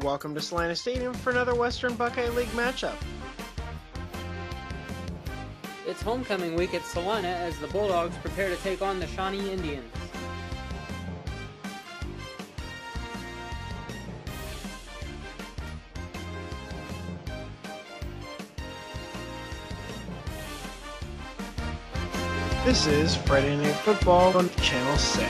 Welcome to Celina Stadium for another Western Buckeye League matchup. It's homecoming week at Celina as the Bulldogs prepare to take on the Shawnee Indians. This is Friday Night Football on Channel 6.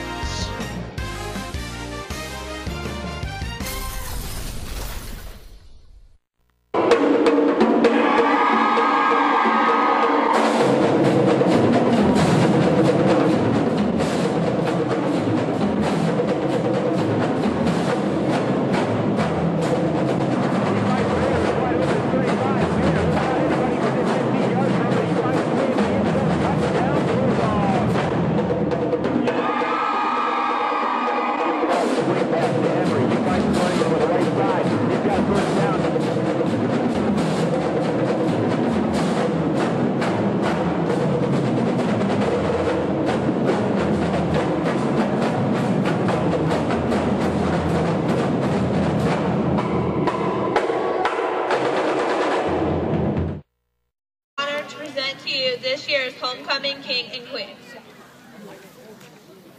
This year's homecoming king and queen.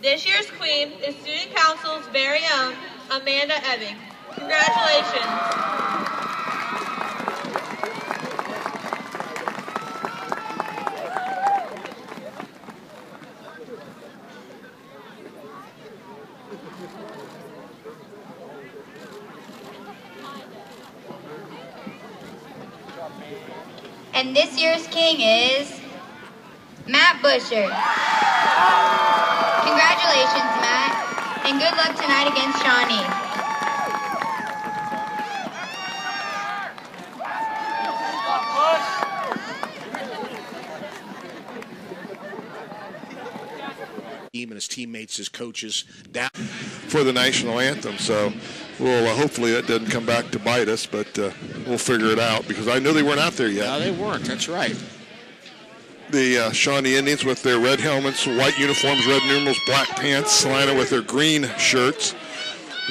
This year's queen is Student Council's very own Amanda Ebbing. Congratulations. And this year's king is Matt Busher. Congratulations, Matt, and good luck tonight against Shawnee. Team and his teammates, his coaches, down for the national anthem. So we'll hopefully it doesn't come back to bite us, but we'll figure it out because I know they weren't out there yet. No, they weren't. That's right. The Shawnee Indians with their red helmets, white uniforms, red numerals, black pants. Celina with their green shirts,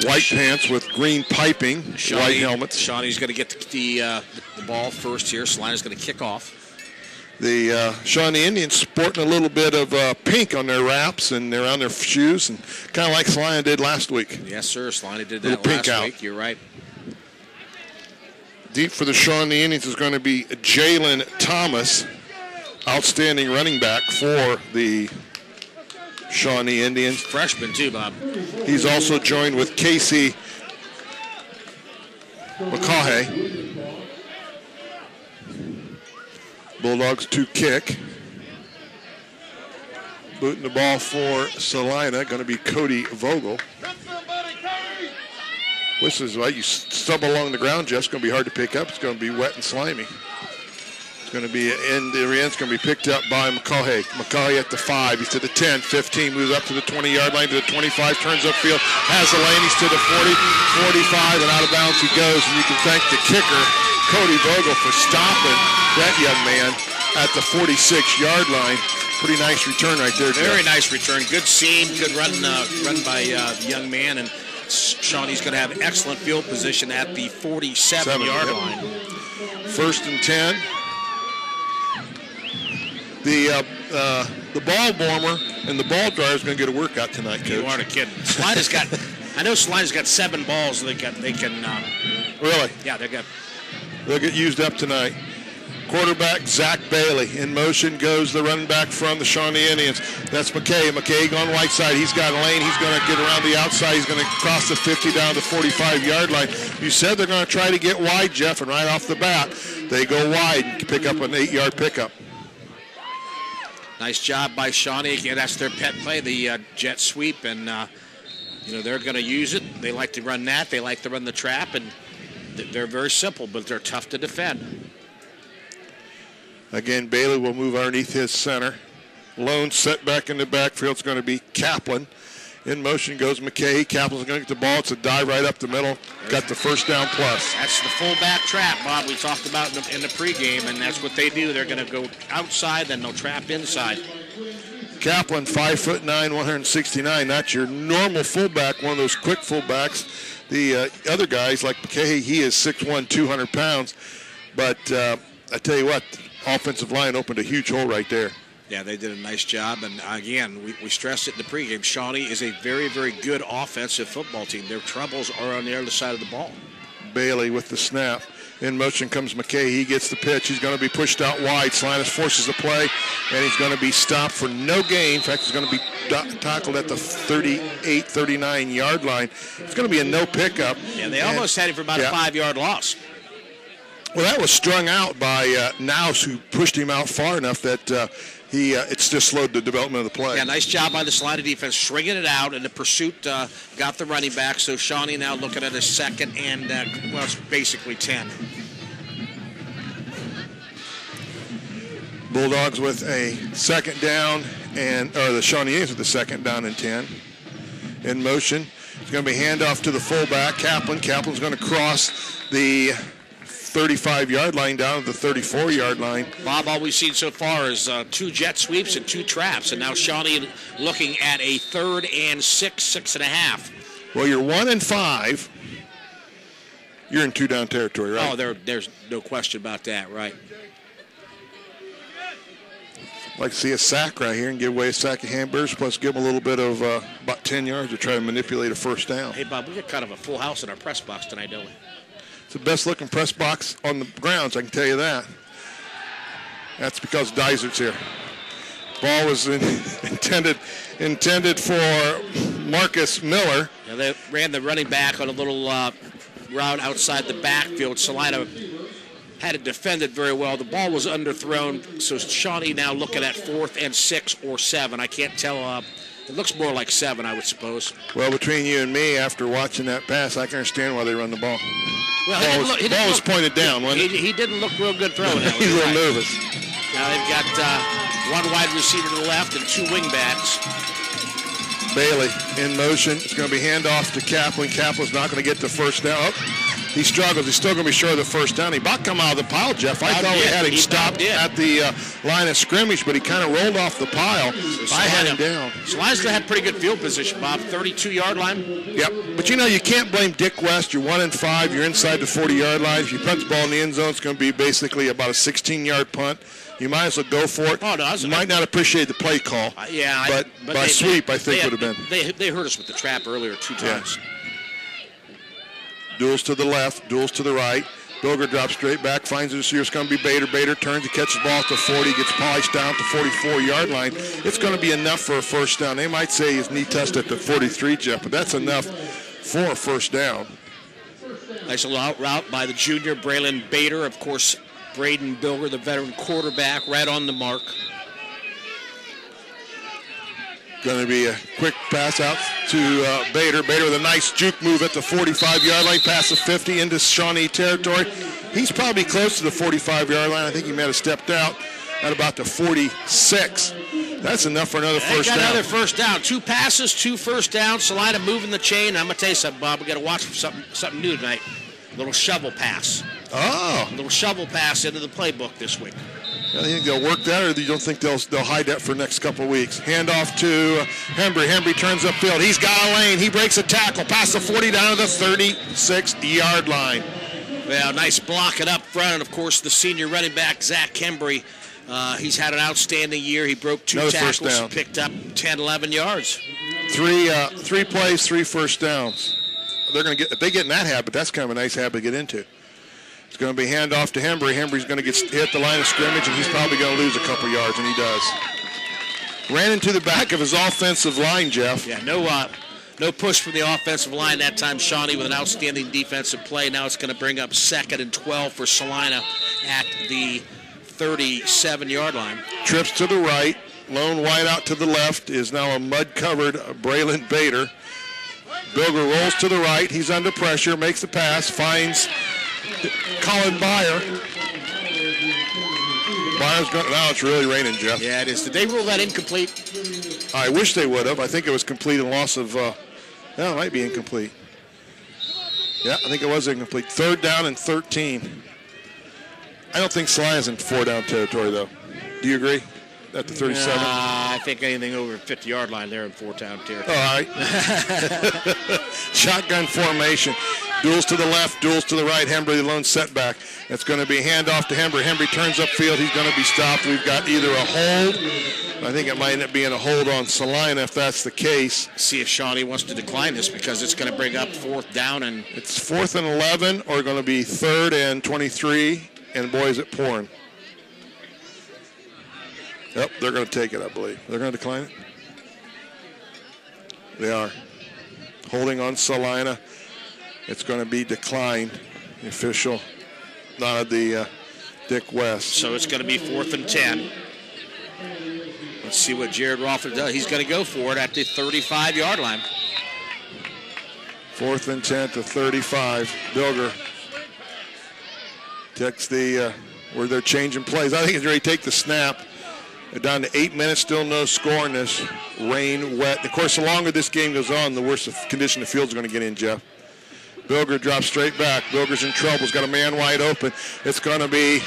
white pants with green piping, white helmets. Shawnee's going to get the ball first here. Celina's going to kick off. The Shawnee Indians sporting a little bit of pink on their wraps and around their shoes, and kind of like Celina did last week. Yes, sir. Celina did that last week. You're right. Deep for the Shawnee Indians is going to be Jalen Thomas, outstanding running back for the Shawnee Indians. Freshman too, Bob. He's also joined with Casey McCaughey. Bulldogs to kick. Booting the ball for Celina, going to be Cody Vogel. This is right. You stumble along the ground, Jeff. It's going to be hard to pick up. It's going to be wet and slimy. It's going to be in the end's going to be picked up by McCaughey. McCaughey at the 5. He's to the 10, 15, moves up to the 20-yard line, to the 25, turns upfield, has the lane. He's to the 40, 45, and out of bounds he goes. And you can thank the kicker, Cody Vogel, for stopping that young man at the 46-yard line. Pretty nice return right there, Jeff. Very nice return. Good seam, good run by the young man. And Shawnee's going to have excellent field position at the 47-yard line. 1st and 10. The ball bomber and the ball driver is going to get a workout tonight, Coach. You aren't kidding. Celina's got, I know Celina's got 7 balls they can. Really? Yeah, they'll get used up tonight. Quarterback Zach Bailey. In motion goes the running back from the Shawnee Indians. That's McKay. McKay on the right side. He's got a lane. He's going to get around the outside. He's going to cross the 50 down to the 45-yard line. You said they're going to try to get wide, Jeff, and right off the bat, they go wide and pick up an 8-yard pickup. Nice job by Shawnee. Again, that's their pet play, the jet sweep, and they're going to use it. They like to run that. They like to run the trap, and they're very simple, but they're tough to defend. Again, Bailey will move underneath his center. Lone set back in the backfield is going to be Kaplan. In motion goes McKay. Kaplan's going to get the ball. It's a dive right up the middle. Got the first down plus. That's the fullback trap, Bob, we talked about in the pregame, and that's what they do. They're going to go outside, then they'll trap inside. Kaplan, 5'9", 169. That's your normal fullback, one of those quick fullbacks The other guys like McKay, he is 6'1", 200 pounds. But I tell you what, offensive line opened a huge hole right there. Yeah, they did a nice job. And, again, we stressed it in the pregame. Shawnee is a very, very good offensive football team. Their troubles are on the other side of the ball. Bailey with the snap. In motion comes McKay. He gets the pitch. He's going to be pushed out wide. Celina forces the play, and he's going to be stopped for no gain. In fact, he's going to be tackled at the 38, 39-yard line. It's going to be a no pickup. Yeah, they almost had him for about a 5-yard loss. Well, that was strung out by Naus, who pushed him out far enough that it's just slowed the development of the play. Yeah, nice job by the Celina defense, stringing it out, and the pursuit got the running back. So Shawnee now looking at a second and, well, it's basically 10. Bulldogs with a second down, or the Shawnees with a second down and 10. In motion. It's going to be handoff to the fullback, Kaplan. Kaplan's going to cross the 35-yard line down to the 34-yard line. Bob, all we've seen so far is 2 jet sweeps and 2 traps, and now Shawnee looking at a 3rd and 6, 6.5. Well, you're 1 and 5. You're in 2-down territory, right? Oh, there's no question about that, right? I'd like to see a sack right here and give away a sack of hamburgers, plus give them a little bit of about 10 yards to try to manipulate a first down. Hey, Bob, we got kind of a full house in our press box tonight, don't we? It's the best-looking press box on the grounds, I can tell you that. That's because Dysart's here. Ball was intended for Marcus Miller. Yeah, they ran the running back on a little route outside the backfield. Celina had it defended very well. The ball was underthrown, so Shawnee now looking at 4th and 6 or 7. I can't tell. It looks more like 7, I would suppose. Well, between you and me, after watching that pass, I can understand why they run the ball. Well, the ball was pointed down, wasn't it? He didn't look real good throwing that. He's a little nervous. Now they've got 1 wide receiver to the left and 2 wing backs. Bailey in motion. It's going to be handoff to Kaplan. Kaplan's not going to get the first down. Oh, he struggles. He's still going to be short of the first down. He about come out of the pile, Jeff. I thought we had him stopped at the line of scrimmage, but he kind of rolled off the pile. So I had him down. Celina's going to have pretty good field position, Bob. 32-yard line. Yep. But, you can't blame Dick West. You're 1 and 5. You're inside the 40-yard line. If you punt the ball in the end zone, it's going to be basically about a 16-yard punt. You might as well go for it. Oh, no, you might not appreciate the play call. But by sweep, I think would have been. They hurt us with the trap earlier 2 times. Yeah. Duels to the left, duels to the right. Bilger drops straight back, finds the receiver. It's going to be Bader. Bader turns, he catches the ball at the 40, gets polished down to 44-yard line. It's going to be enough for a first down. They might say his knee touched at the 43, Jeff, but that's enough for a first down. Nice little out route by the junior, Braylon Bader. Of course, Braden Bilger, the veteran quarterback, right on the mark. Going to be a quick pass out to Bader. Bader with a nice juke move at the 45-yard line, past the 50 into Shawnee territory. He's probably close to the 45-yard line. I think he might have stepped out at about the 46. That's enough for another first down. Another first down. 2 passes, 2 first downs. Celina moving the chain. I'm going to tell you something, Bob. We got to watch for something new tonight. A little shovel pass. Oh. A little shovel pass into the playbook this week. You think they'll work that, or you don't think they'll hide that for the next couple of weeks? Handoff to Hembry. Hembry turns upfield. He's got a lane. He breaks a tackle past the 40 down to the 36-yard line. Well, nice blocking up front. And, of course, the senior running back, Zach Hembry, he's had an outstanding year. He broke 2 tackles, picked up 10, 11 yards. 3 plays, 3 first downs. They're going to get, if they get in that habit, that's kind of a nice habit to get into. It's going to be handoff to Hembry. Hembry's going to hit the line of scrimmage, and he's probably going to lose a couple yards, and he does. Ran into the back of his offensive line, Jeff. Yeah, no push from the offensive line that time. Shawnee with an outstanding defensive play. Now it's going to bring up 2nd and 12 for Celina at the 37-yard line. Trips to the right. Lone wide out to the left is now a mud-covered Braylon Bader. Bilger rolls to the right. He's under pressure, makes the pass, finds Colin Byer. Byer's going. Now it's really raining, Jeff. Yeah, it is. Did they rule that incomplete? I wish they would have. I think it was complete and loss of. It might be incomplete. Yeah, I think it was incomplete. 3rd down and 13. I don't think Celina's in 4-down territory, though. Do you agree? at the 37? I think anything over 50-yard line there in four-down territory. All right. Shotgun formation. Duels to the left, duels to the right. Hembry, the lone setback. It's going to be handoff to Hembry. Hembry turns upfield. He's going to be stopped. We've got either a hold. I think it might end up being a hold on Celina if that's the case. See if Shawnee wants to decline this because it's going to bring up fourth down. And it's 4th and 11 or going to be 3rd and 23. And boy, is it pouring. Yep, they're going to take it, I believe. They're going to decline it? They are. Holding on Celina. It's going to be declined. The official nodded the Dick West. So it's going to be 4th and 10. Let's see what Jared Rothman does. He's going to go for it at the 35-yard line. 4th and 10 to 35. Bilger takes the where they're changing plays. I think he's ready to take the snap. They're down to 8 minutes, still no score in this rain, wet. Of course, the longer this game goes on, the worse the condition the field's going to get in, Jeff. Bilger drops straight back. Bilger's in trouble. He's got a man wide open. It's going to be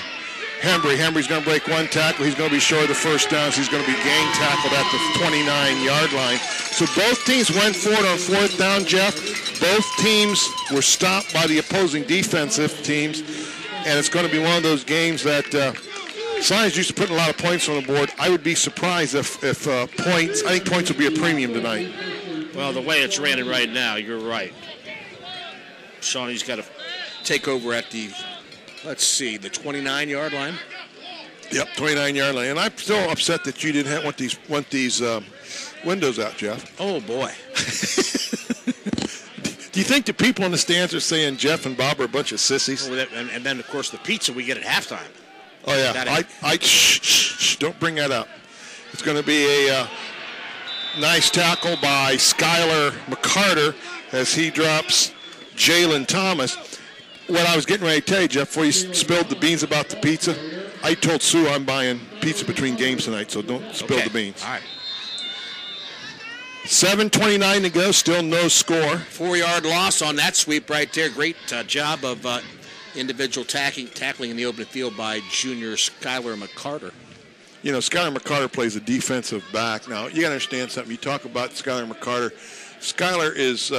Hembry. Hembry's going to break one tackle. He's going to be short of the first down, so he's going to be gang tackled at the 29-yard line. So both teams went for it on 4th down, Jeff. Both teams were stopped by the opposing defensive teams, and it's going to be one of those games that Science used to put a lot of points on the board. I would be surprised if points, I think points will be a premium tonight. Well, the way it's running right now, you're right. Shawnee's got to take over at the, let's see, the 29-yard line. Yep, 29-yard line. And I'm still upset that you didn't want these windows out, Jeff. Oh, boy. Do you think the people in the stands are saying Jeff and Bob are a bunch of sissies? Oh, and then, of course, the pizza we get at halftime. Oh, yeah. Shh, don't bring that up. It's going to be a nice tackle by Skylar McCarter as he drops Jalen Thomas. What I was getting ready to tell you, Jeff, before you spilled the beans about the pizza, I told Sue I'm buying pizza between games tonight, so don't spill the beans. All right. 7:29 to go, still no score. 4-yard loss on that sweep right there. Great job of individual tackling in the open field by junior Skylar McCarter. You know, Skylar McCarter plays a defensive back. Now, you got to understand something. You talk about Skylar McCarter. Skylar is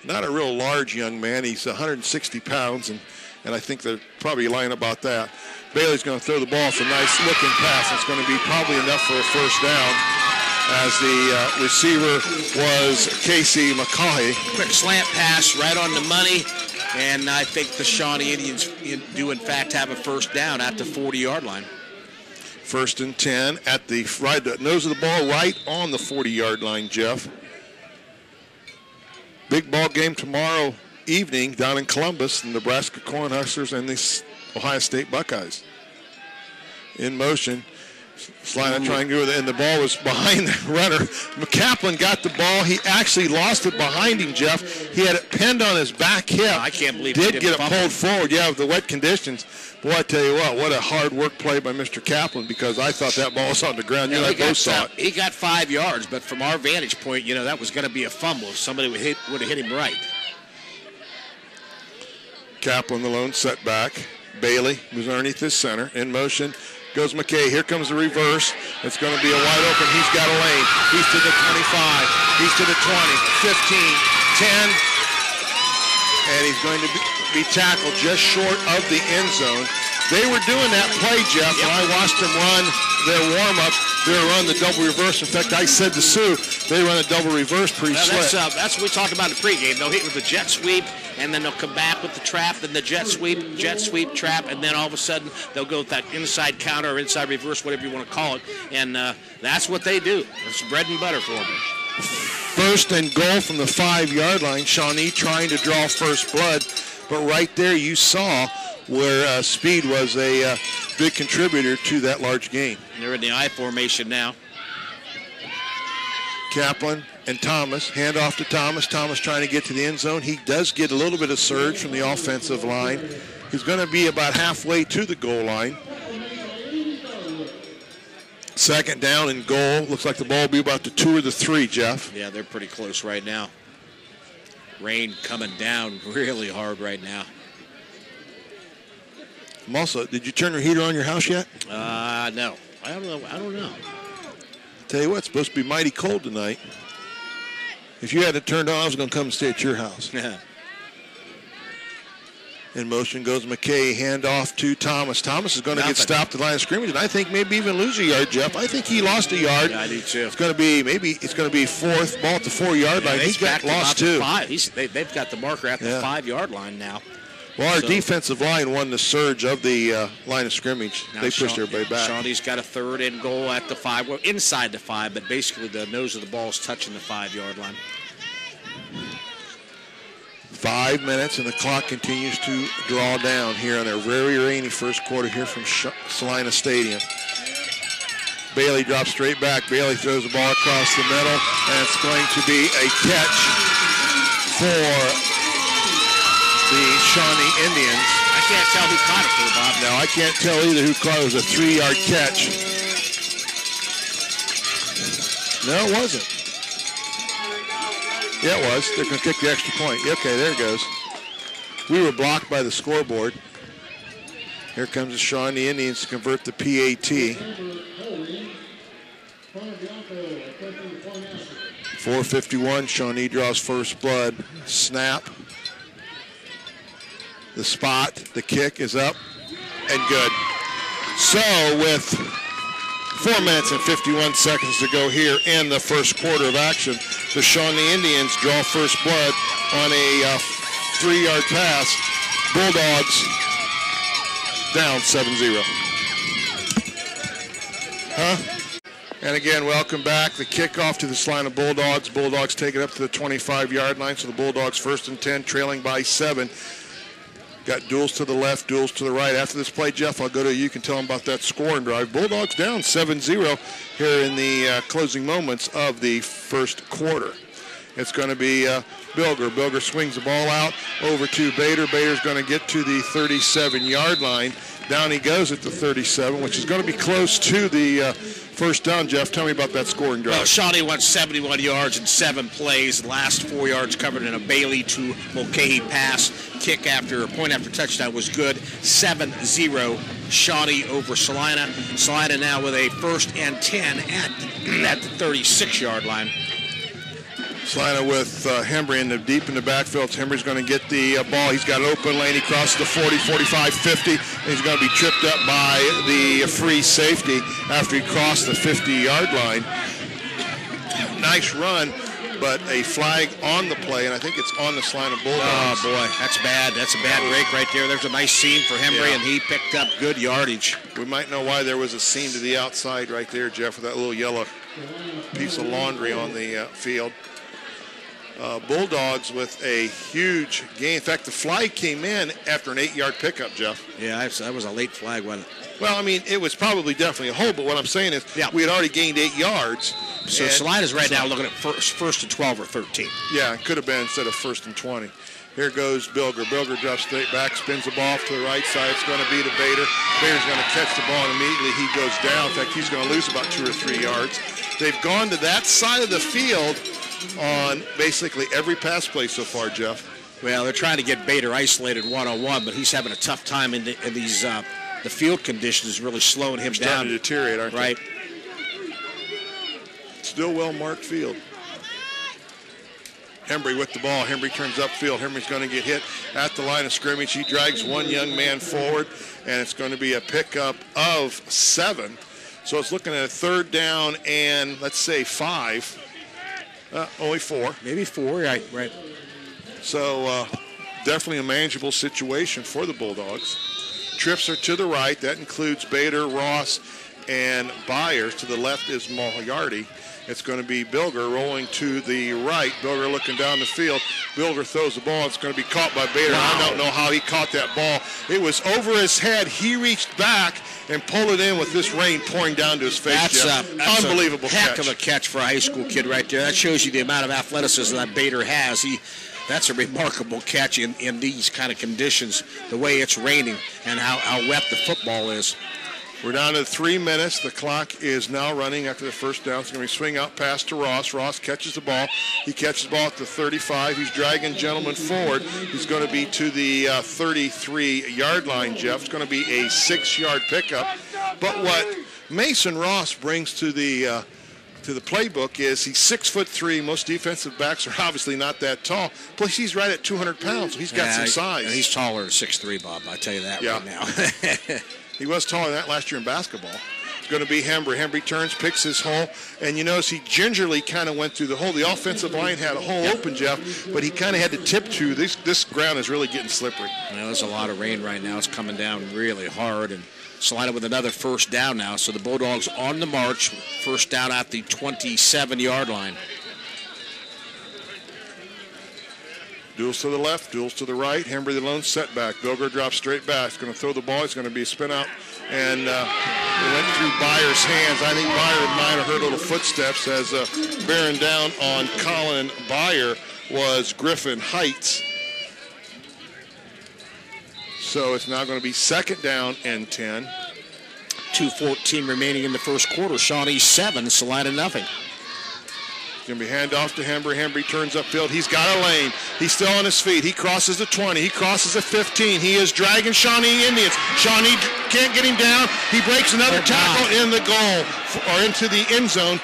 not a real large young man. He's 160 pounds, and I think they're probably lying about that. Bailey's going to throw the ball. It's a nice-looking pass. It's going to be probably enough for a first down, as the receiver was Casey McCaughey. Quick slant pass right on the money, and I think the Shawnee Indians do, in fact, have a first down at the 40-yard line. 1st and 10 at the nose of the ball, right on the 40-yard line, Jeff. Big ball game tomorrow evening down in Columbus, the Nebraska Cornhuskers and the Ohio State Buckeyes. In motion. Celina trying to do it, and the ball was behind the runner. Kaplan got the ball. He actually lost it behind him, Jeff. He had it pinned on his back hip. I can't believe did get it pulled forward. Yeah, with the wet conditions. Boy, I tell you what a hard work play by Mr. Kaplan, because I thought that ball was on the ground. You know, I both saw it. He got 5 yards, but from our vantage point, you know, that was going to be a fumble if somebody would have hit him right. Kaplan, the lone setback. Bailey was underneath his center. In motion goes McKay. Here comes the reverse. It's going to be a wide open. He's got a lane. He's to the 25. He's to the 20, 15, 10. And he's going to be tackled just short of the end zone. They were doing that play, Jeff, and I watched them run their warm-up. They were running the double reverse. In fact, I said to Sue, they run a double reverse pretty slick. That's what we talked about in the pregame. They'll hit with the jet sweep, and then they'll come back with the trap, then the jet sweep, trap, and then all of a sudden they'll go with that inside counter or inside reverse, whatever you want to call it, and that's what they do. It's bread and butter for them. 1st and goal from the 5-yard line. Shawnee trying to draw first blood, but right there you saw where speed was a big contributor to that large gain. They're in the I formation now. Kaplan and Thomas, hand off to Thomas. Thomas trying to get to the end zone. He does get a little bit of surge from the offensive line. He's going to be about halfway to the goal line. 2nd down and goal. Looks like the ball will be about the 2 or the 3, Jeff. Yeah, they're pretty close right now. Rain coming down really hard right now. Also, did you turn your heater on your house yet? No. I don't know. Tell you what, it's supposed to be mighty cold tonight. If you had it turned on, I was going to come and stay at your house. Yeah. In motion goes McKay, handoff to Thomas. Thomas is going to get stopped at the line of scrimmage, and I think maybe even lose a yard, Jeff. I think he lost a yard. Yeah, I do too. It's going to be fourth, ball at the 4-yard line. He's got lost too. They've got the marker at the 5-yard line now. Well, our defensive line won the surge of the line of scrimmage. Now they pushed everybody back. Shawnee's got a 3rd and goal at the 5. Well, inside the 5, but basically the nose of the ball is touching the 5-yard line. 5 minutes, and the clock continues to draw down here on a very rainy first quarter here from Celina Stadium. Bailey drops straight back. Bailey throws the ball across the middle, and it's going to be a catch for the Shawnee Indians. I can't tell who caught it for, Bob. No, I can't tell either who caught it. It was a 3-yard catch. No, it wasn't. Yeah, it was. They're going to kick the extra point. Okay, there it goes. We were blocked by the scoreboard. Here comes the Shawnee Indians to convert the PAT. 4:51, Shawnee draws first blood. Snap. The spot, the kick is up and good. So with 4 minutes and 51 seconds to go here in the first quarter of action, the Shawnee Indians draw first blood on a 3-yard pass. Bulldogs down 7-0. And again, welcome back. The kickoff to the Celina Bulldogs. Bulldogs take it up to the 25-yard line, so the Bulldogs 1st and 10, trailing by 7. Got duels to the left, duels to the right. After this play, Jeff, I'll go to you. You can tell them about that scoring drive. Bulldogs down 7-0 here in the closing moments of the first quarter. It's going to be Bilger. Bilger swings the ball out over to Bader. Bader's going to get to the 37-yard line. Down he goes at the 37, which is going to be close to the first down. Jeff, tell me about that scoring drive. Well, Shawnee went 71 yards in 7 plays. The last 4 yards covered in a Bailey to Mulcahy pass. Point after touchdown was good. 7-0 Shawnee over Celina. Celina now with a 1st and 10 at the 36-yard line. Celina with Hembry deep in the backfield. Hembry's going to get the ball. He's got an open lane. He crosses the 40, 45, 50. And he's going to be tripped up by the free safety after he crossed the 50-yard line. Nice run, but a flag on the play, and I think it's on the Celina Bulldogs. Oh, boy, that's bad. That's a bad break right there. There's a nice seam for Hembry, and he picked up good yardage. We might know why there was a seam to the outside right there, Jeff, with that little yellow piece of laundry on the field. Bulldogs with a huge gain. In fact, the flag came in after an 8-yard pickup, Jeff. Yeah, that was a late flag, wasn't it? Well, I mean, it was probably definitely a hold, but what I'm saying is we had already gained 8 yards. So Celina's right now looking at first and 12 or 13. Yeah, it could have been instead of 1st and 20. Here goes Bilger. Bilger drops straight back, spins the ball off to the right side. It's going to be to Bader. Bader's going to catch the ball, and immediately he goes down. In fact, he's going to lose about 2 or 3 yards. They've gone to that side of the field on basically every pass play so far, Jeff. Well, they're trying to get Bader isolated one-on-one, but he's having a tough time in these the field conditions really slowing him down. Starting to deteriorate, aren't they? Right. Still well-marked field. Hembry with the ball. Hembry turns upfield. Hembry's going to get hit at the line of scrimmage. He drags one young man forward, and it's going to be a pickup of 7. So it's looking at a 3rd down and, let's say, 5. Only 4. Maybe 4, right. So definitely a manageable situation for the Bulldogs. Trips are to the right. That includes Bader, Ross, and Byers. To the left is Moriarty. It's going to be Bilger rolling to the right. Bilger looking down the field. Bilger throws the ball. It's going to be caught by Bader. Wow. I don't know how he caught that ball. It was over his head. He reached back and pulled it in with this rain pouring down to his face. That's unbelievable heck catch. Of a catch for a high school kid right there. That shows you the amount of athleticism that Bader has. That's a remarkable catch in these kind of conditions, the way it's raining and how wet the football is. We're down to 3 minutes. The clock is now running after the first down. It's going to be swing out pass to Ross. Ross catches the ball. He catches the ball at the 35. He's dragging Gentleman forward. He's going to be to the 33-yard line, Jeff. It's going to be a 6-yard pickup. But what Mason Ross brings to the to the playbook is he's 6'3". Most defensive backs are obviously not that tall. Plus, he's right at 200 pounds. So he's got some size. He's taller than 6'3", Bob. I tell you that right now. He was taller than that last year in basketball. It's going to be Hembry. Hembry turns, picks his hole, and you notice he gingerly kind of went through the hole. The offensive line had a hole open, Jeff, but he kind of had to tip to. This ground is really getting slippery. There's a lot of rain right now. It's coming down really hard, and Celina with another first down now. So the Bulldogs on the march, first down at the 27-yard line. Duels to the left, duels to the right. Hembry the lone setback. Bilger drops straight back. He's going to throw the ball. It's going to be a spin out. And it went through Byer's hands. I think Byer might have heard little footsteps as bearing down on Colin Byer was Griffin Heights. So it's now going to be second down and 10. 2:14 remaining in the first quarter. Shawnee 7, Celina nothing. Going to be handoff to Hembry. Hembry turns upfield. He's got a lane. He's still on his feet. He crosses the 20. He crosses the 15. He is dragging Shawnee Indians. Shawnee can't get him down. He breaks another tackle in the goal or into the end zone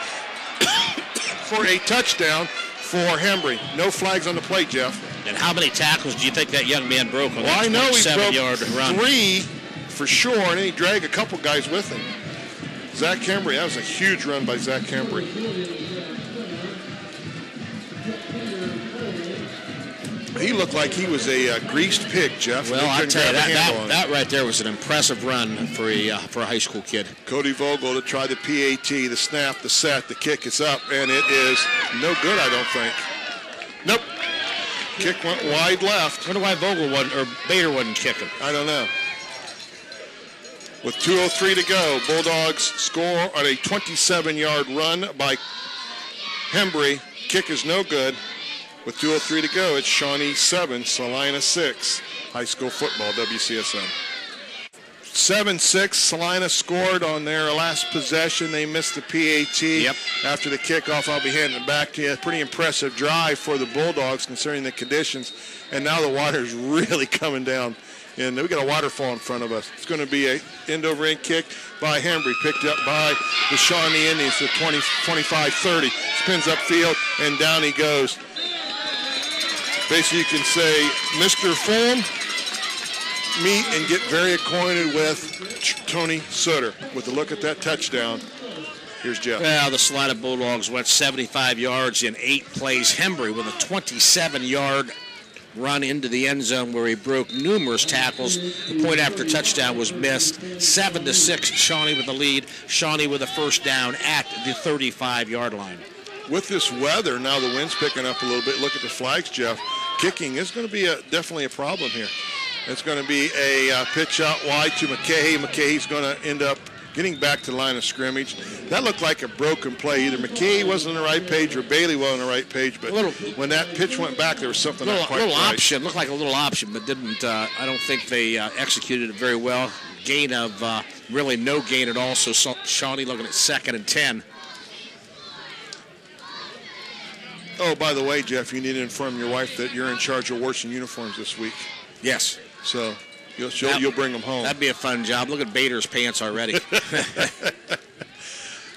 for a touchdown for Hembry. No flags on the play, Jeff. And how many tackles do you think that young man broke on that I know he broke 7-yard run? 3 for sure, and then he dragged a couple guys with him. Zach Hembry, that was a huge run by Zach Hembry. He looked like he was a greased pig, Jeff. Well, I tell you, that right there was an impressive run for a high school kid. Cody Vogel to try the PAT, the snap, the set, the kick is up, and it is no good, I don't think. Nope. Kick went wide left. I wonder why Vogel wasn't, or Bader wasn't kicking. I don't know. With 2:03 to go, Bulldogs score on a 27-yard run by Hembry. Kick is no good. With 2:03 to go, it's Shawnee 7, Celina 6. High school football, WCSN. 7-6, Celina scored on their last possession. They missed the PAT. After the kickoff. I'll be handing it back to you. Pretty impressive drive for the Bulldogs considering the conditions. And now the water's really coming down. And we got a waterfall in front of us. It's going to be a end-over-end kick by Hembry, picked up by the Shawnee Indians at 25-30. Spins upfield, and down he goes. Basically, you can say, Mr. Fulham, meet and get very acquainted with Tony Sutter. With a look at that touchdown, here's Jeff. Well, the Celina Bulldogs went 75 yards in 8 plays. Hembry with a 27-yard run into the end zone where he broke numerous tackles. The point after touchdown was missed. 7-6, Shawnee with the lead. Shawnee with a first down at the 35-yard line. With this weather, now the wind's picking up a little bit. Look at the flags, Jeff. Kicking is going to be definitely a problem here. It's going to be a pitch out wide to McKay. McKay's going to end up getting back to the line of scrimmage. That looked like a broken play. Either McKay wasn't on the right page or Bailey wasn't on the right page. But when that pitch went back, there was something not quite right. Option. Looked like a little option, but didn't. I don't think they executed it very well. Gain of really no gain at all. So Shawnee looking at 2nd and 10. Oh, by the way, Jeff, you need to inform your wife that you're in charge of washing uniforms this week. Yes. So you'll bring them home. That'd be a fun job. Look at Bader's pants already.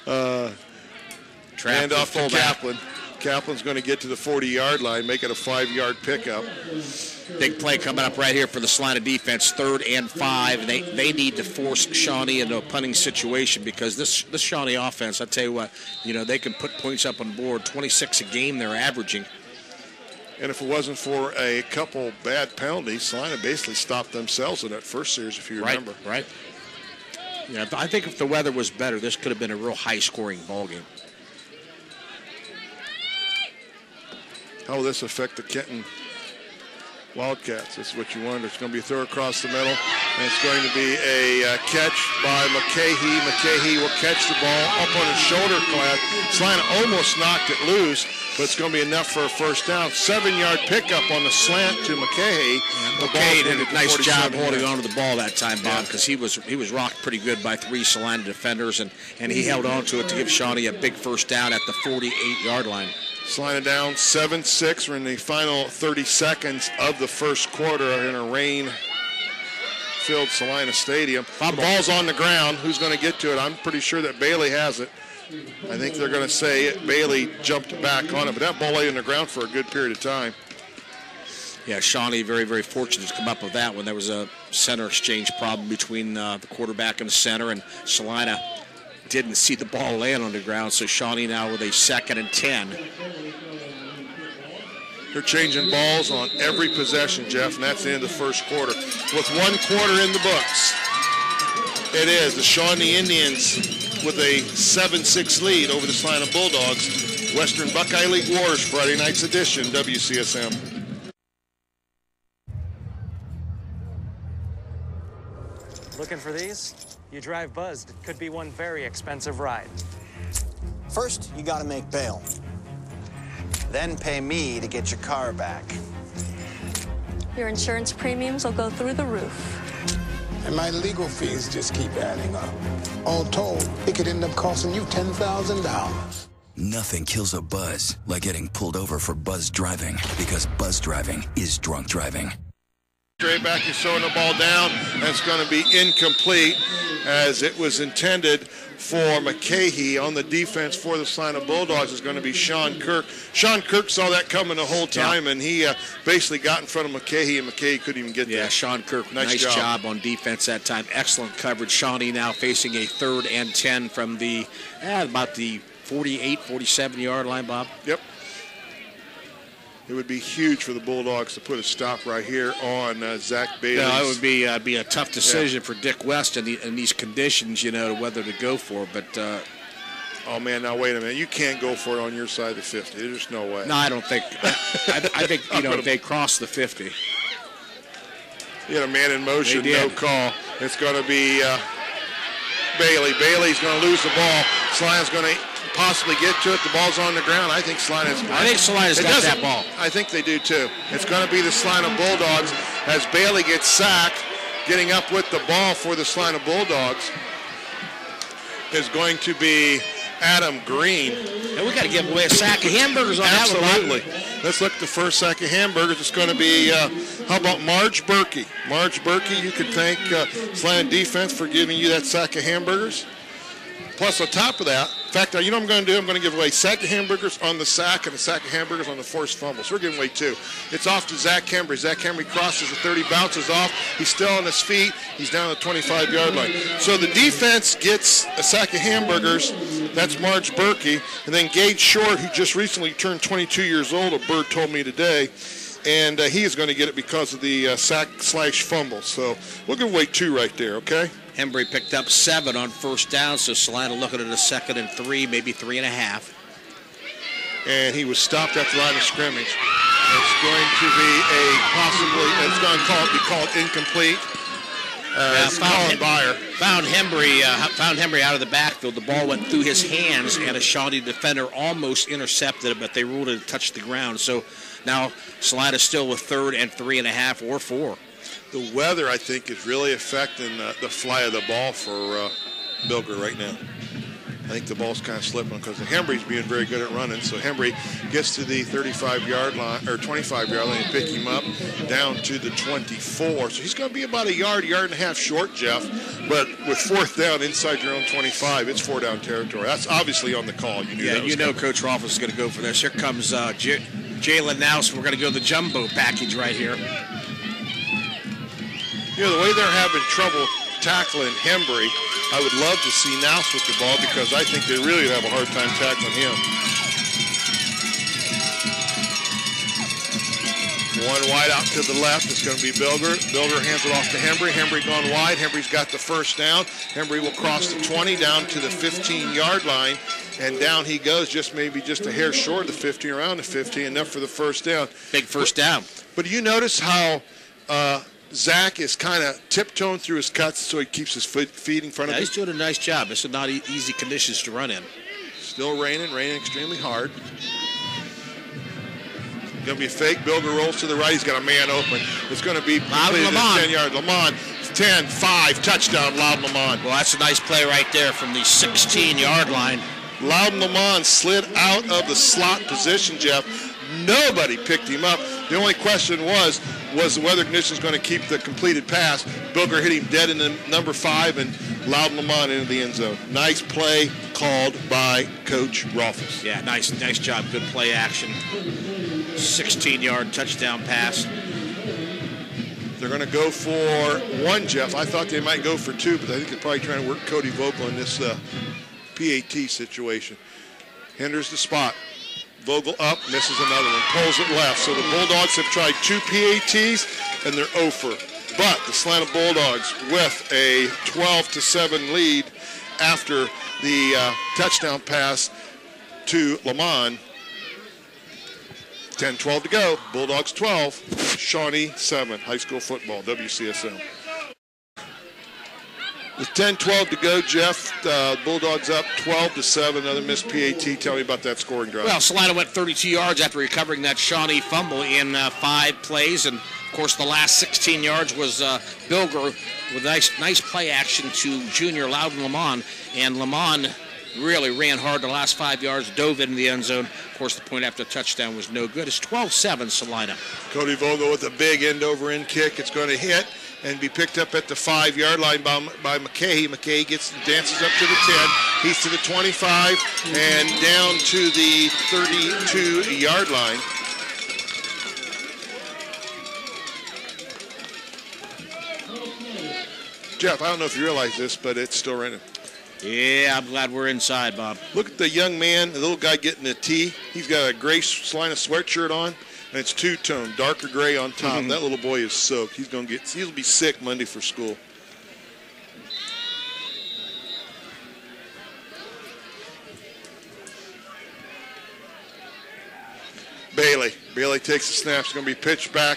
Hand off to Kaplan. Kaplan's going to get to the 40-yard line, make it a 5-yard pickup. Big play coming up right here for the Celina defense, 3rd and 5. They need to force Shawnee into a punting situation because this Shawnee offense, I tell you what, they can put points up on the board. 26 a game they're averaging. And if it wasn't for a couple bad penalties, Celina basically stopped themselves in that first series, if you remember. Right. Yeah, I think if the weather was better, this could have been a real high-scoring ball game. How will this affect the Kenton Wildcats? This is what you wonder. It's going to be a throw across the middle, and it's going to be a catch by McCahey. McCahey will catch the ball up on his shoulder pad. Celina almost knocked it loose, but it's going to be enough for a first down. 7-yard pickup on the slant to McCahey. McCahey did a nice job holding on to the ball that time, Bob, because he was rocked pretty good by 3 Celina defenders, and he held on to it to give Shawnee a big first down at the 48-yard line. Celina down 7-6. We're in the final 30 seconds of the first quarter in a rain-filled Celina Stadium. The ball's on the ground. Who's going to get to it? I'm pretty sure that Bailey has it. I think they're going to say Bailey jumped back on it, but that ball lay on the ground for a good period of time. Yeah, Shawnee very, very fortunate to come up with that one. There was a center exchange problem between the quarterback and the center, and Celina didn't see the ball land on the ground, so Shawnee now with a 2nd and 10. They're changing balls on every possession, Jeff, and that's the end of the first quarter. With 1 quarter in the books, it is the Shawnee Indians with a 7-6 lead over the Celina Bulldogs. Western Buckeye League Wars, Friday night's edition, WCSM. Looking for these? You drive buzzed. It could be one very expensive ride. First, you gotta make bail. Then pay me to get your car back. Your insurance premiums will go through the roof. And my legal fees just keep adding up. All told, it could end up costing you $10,000. Nothing kills a buzz like getting pulled over for buzz driving, because buzz driving is drunk driving. Straight back is throwing the ball down. That's going to be incomplete, as it was intended for McCahey. On the defense for the Celina Bulldogs is going to be Sean Kirk. Sean Kirk saw that coming the whole time, and he basically got in front of McCahey, and McCahey couldn't even get there. Yeah, Sean Kirk, nice job on defense that time. Excellent coverage. Shawnee now facing a 3rd and 10 from the about the 48, 47-yard line, Bob. Yep. It would be huge for the Bulldogs to put a stop right here on Zach Bailey. No, it would be a tough decision for Dick West in these conditions, you know, whether to go for. But oh man, now wait a minute, you can't go for it on your side of the 50. There's no way. No, I don't think. I think they crossed the 50. You had a man in motion, no call. It's going to be Bailey. Bailey's going to lose the ball. Celina's going to possibly get to it. The ball's on the ground. I think Celina's got that ball. I think they do too. It's going to be the Celina Bulldogs as Bailey gets sacked. Getting up with the ball for the Celina Bulldogs is going to be Adam Green. And we got to give away a sack of hamburgers on that one. Absolutely. Let's look at the first sack of hamburgers. It's going to be, how about Marge Berkey? Marge Berkey, you can thank Celina defense for giving you that sack of hamburgers. Plus, on top of that, in fact, you know what I'm going to do? I'm going to give away a sack of hamburgers on the sack and a sack of hamburgers on the forced fumble. So we're giving away 2. It's off to Zach Hembry. Zach Hembry crosses the 30, bounces off. He's still on his feet. He's down at the 25-yard line. So the defense gets a sack of hamburgers. That's Marge Berkey. And then Gage Short, who just recently turned 22 years old, a bird told me today. And he is going to get it because of the sack/fumble. So we'll give away 2 right there, okay? Hembry picked up 7 on first down, so Celina looking at a 2nd and 3, maybe 3.5. And he was stopped at the line of scrimmage. It's going to be it's going to be called incomplete. Colin Byer found Hembry out of the backfield. The ball went through his hands, and a Shawnee defender almost intercepted it, but they ruled it to touch the ground. So now Celina still with 3rd and 3.5 or 4. The weather, I think, is really affecting the fly of the ball for Bilger right now. I think the ball's kind of slipping because Hembry's being very good at running. So Hembry gets to the 35-yard line or 25-yard line and pick him up down to the 24. So he's going to be about a yard and a half short, Jeff. But with 4th down inside your own 25, it's 4-down territory. That's obviously on the call. You know Coach Rolfes is going to go for this. Here comes Jalen Nouse. We're going to go the jumbo package right here. You know, the way they're having trouble tackling Hembry, I would love to see Nouse with the ball because I think they really have a hard time tackling him. 1 wide out to the left. It's going to be Bilger. Bilger hands it off to Hembry. Hembry gone wide. Hembry's got the first down. Hembry will cross the 20 down to the 15-yard line. And down he goes, maybe just a hair short of the 15, around the 15, enough for the first down. Big first down. But do you notice how Zach is kind of tiptoeing through his cuts so he keeps his feet in front of him? He's doing a nice job. It's not easy conditions to run in. Still raining extremely hard. Going to be a fake. Bilger rolls to the right. He's got a man open. It's going to be completed at 10-yard. Lamont, 10, 5, touchdown, Loudon Lamont. Well, that's a nice play right there from the 16-yard line. Loudon Lamont slid out of the slot position, Jeff. Nobody picked him up. The only question was the weather conditions going to keep the completed pass? Bilger hit him dead in the number 5, and Loudon Lamont into the end zone. Nice play called by Coach Rolfes. Yeah, nice job. Good play action. 16-yard touchdown pass. They're going to go for one, Jeff. I thought they might go for two, but I think they're probably trying to work Cody Vogel in this PAT situation. Hinders the spot. Vogel up, misses another one, pulls it left. So the Bulldogs have tried two PATs, and they're 0 for. But the Celina Bulldogs with a 12-7 lead after the touchdown pass to Lamont. 10-12 to go. Bulldogs 12, Shawnee 7. High school football, WCSM. With 10-12 to go, Jeff, Bulldogs up 12-7. Another missed PAT. Tell me about that scoring drive. Well, Celina went 32 yards after recovering that Shawnee fumble in 5 plays. And, of course, the last 16 yards was Bilger with nice play action to junior Loudon Lamont. And Lamont really ran hard the last 5 yards, dove into the end zone. Of course, the point after touchdown was no good. It's 12-7, Celina. Cody Vogel with a big end-over-end kick. It's going to hit and be picked up at the 5-yard line by McKay. McKay dances up to the 10. He's to the 25 and down to the 32-yard line. Jeff, I don't know if you realize this, but it's still raining. Yeah, I'm glad we're inside, Bob. Look at the young man, the little guy getting the tee. He's got a gray Celina sweatshirt on, and it's two-tone, darker gray on top. That little boy is soaked. He'll be sick Monday for school. Bailey takes the snap. It's going to be pitched back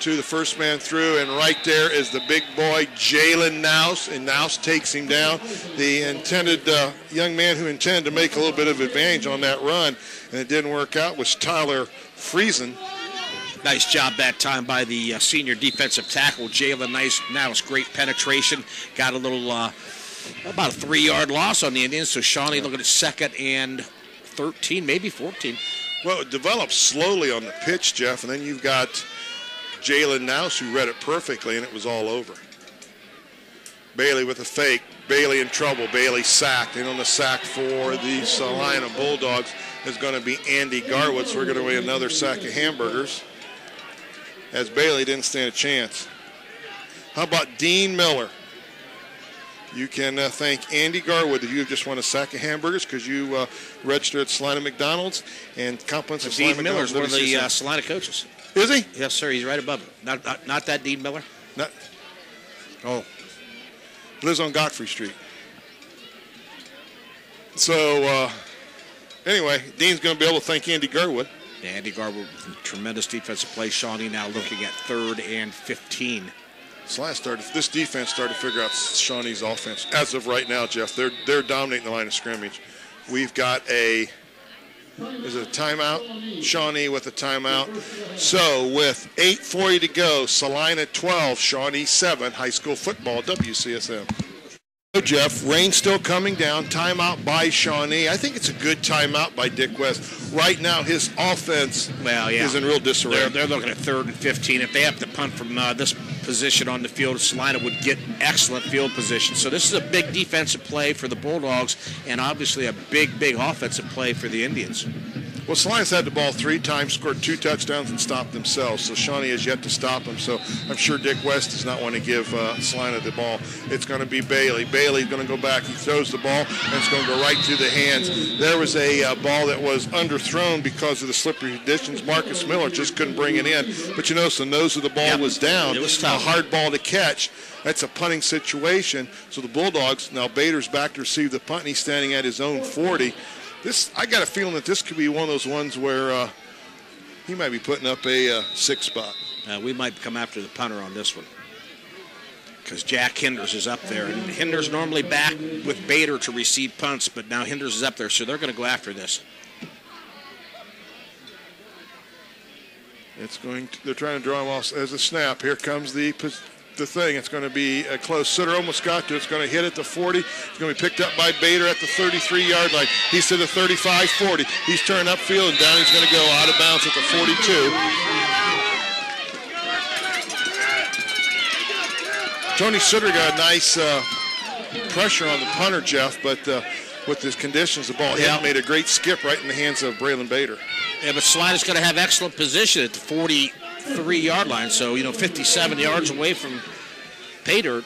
to the first man through, and right there is the big boy, Jalen Nouse, and Nouse takes him down. The intended young man who intended to make a little bit of advantage on that run, and it didn't work out, was Tyler Friesen. Nice job that time by the senior defensive tackle, Jalen Nouse. Great penetration. Got a little, about a 3-yard loss on the Indians, so Shawnee looking at 2nd and 13, maybe 14. Well, it develops slowly on the pitch, Jeff, and then you've got Jalen Nouse, who read it perfectly, and it was all over. Bailey with a fake. Bailey in trouble. Bailey sacked. And on the sack for the Celina Bulldogs is going to be Andy Garwood. So we're going to win another sack of hamburgers, as Bailey didn't stand a chance. How about Dean Miller? You can thank Andy Garwood that you have just won a sack of hamburgers because you registered at Celina McDonald's, and compliments of Celina McDonald's. Dean Miller's one of the Celina coaches. Is he? Yes, sir. He's right above him. Not that Dean Miller? Not. Oh. Lives on Godfrey Street. So, anyway, Dean's going to be able to thank Andy Garwood. Yeah, Andy Garwood, tremendous defensive play. Shawnee now looking at 3rd and 15. This defense started to figure out Shawnee's offense. As of right now, Jeff, they're dominating the line of scrimmage. We've got is it a timeout? Shawnee with a timeout. So with 8:40 to go, Celina 12, Shawnee 7, high school football, WCSM. Jeff, rain still coming down. Timeout by Shawnee. I think it's a good timeout by Dick West. Right now, his offense is in real disarray. They're looking at 3rd and 15. If they have to punt from this position on the field, Celina would get excellent field position. So this is a big defensive play for the Bulldogs, and obviously a big offensive play for the Indians. Well, Celina's had the ball 3 times, scored 2 touchdowns, and stopped themselves. So Shawnee has yet to stop them. So I'm sure Dick West does not want to give Celina the ball. It's going to be Bailey. Bailey's going to go back. He throws the ball, and it's going to go right through the hands. There was a ball that was underthrown because of the slippery conditions. Marcus Miller just couldn't bring it in. But you notice the nose of the ball was down. It was tough. A hard ball to catch. That's a punting situation. So the Bulldogs, now Bader's back to receive the punt, and he's standing at his own 40. I got a feeling that this could be one of those ones where he might be putting up a 6 spot. We might come after the punter on this one because Jack Hinders is up there. And Hinders normally back with Bader to receive punts, but now Hinders is up there, so they're going to go after this. They're trying to draw him off as a snap. Here comes the thing. It's going to be a close. Sitter almost got to it. It's going to hit at the 40. It's going to be picked up by Bader at the 33-yard line. He's to the 35, 40. He's turned upfield, and down he's going to go out of bounds at the 42. Tony Sitter got a pressure on the punter, Jeff, but with the conditions, the ball hit, made a great skip right in the hands of Braylon Bader. Yeah, but Celina's going to have excellent position at the 43-yard line, so, 57 yards away from pay dirt.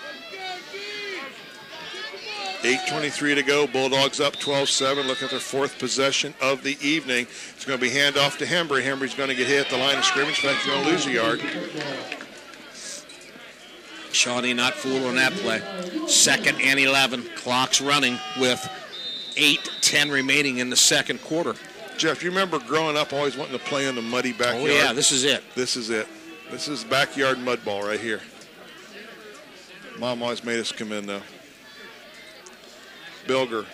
8:23 to go. Bulldogs up 12-7. Look at their fourth possession of the evening. It's going to be handoff to Hembry. Hembry's going to get hit at the line of scrimmage. In fact, he's going to lose a yard. Shawnee not fooled on that play. 2nd and 11. Clock's running with 8:10 remaining in the second quarter. Jeff, you remember growing up always wanting to play in the muddy backyard? Oh, yeah, this is it. This is it. This is backyard mud ball right here. Mom always made us come in, though. Bilger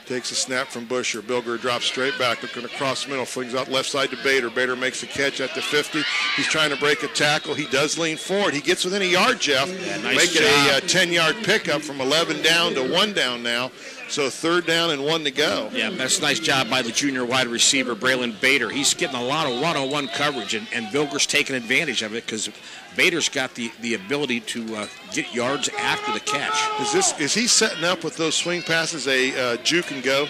takes a snap from Busher. Bilger drops straight back, looking across the middle, flings out left side to Bader. Bader makes a catch at the 50. He's trying to break a tackle. He does lean forward. He gets within a yard, Jeff. Yeah, nice Making job. a 10-yard pickup from 11 down to 1 down now. So 3rd down and 1 to go. Yeah, that's a nice job by the junior wide receiver, Braylon Bader. He's getting a lot of one-on-one coverage, and Bilger's taking advantage of it because Bader's got the ability to get yards after the catch. Is he setting up with those swing passes a juke and go?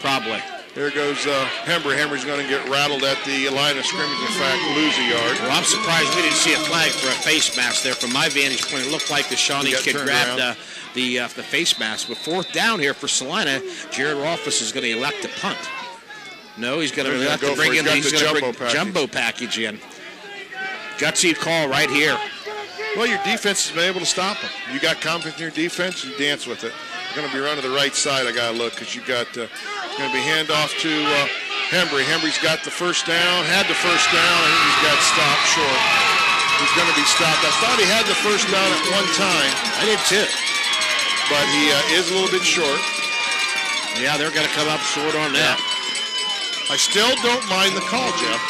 Probably. There goes Hembry. Hembry's going to get rattled at the line of scrimmage, in fact, lose a yard. Well, I'm surprised we didn't see a flag for a face mask there. From my vantage point, it looked like the Shawnee kid grabbed the face mask. But 4th down here for Celina, Jared Rolfus is going to elect to punt. No, he's going to elect to bring in the jumbo package in. Gutsy call right here. Well, your defense has been able to stop him. You got confidence in your defense, you dance with it. You're going to be running to the right side, I got to look, because you got going to be handoff to Hembry. Hembry's got the first down, had the first down. I think he's got stopped short. He's going to be stopped. I thought he had the first down at one time. I did too. But he is a little bit short. Yeah, they're going to come up short on that. I still don't mind the call, Jeff.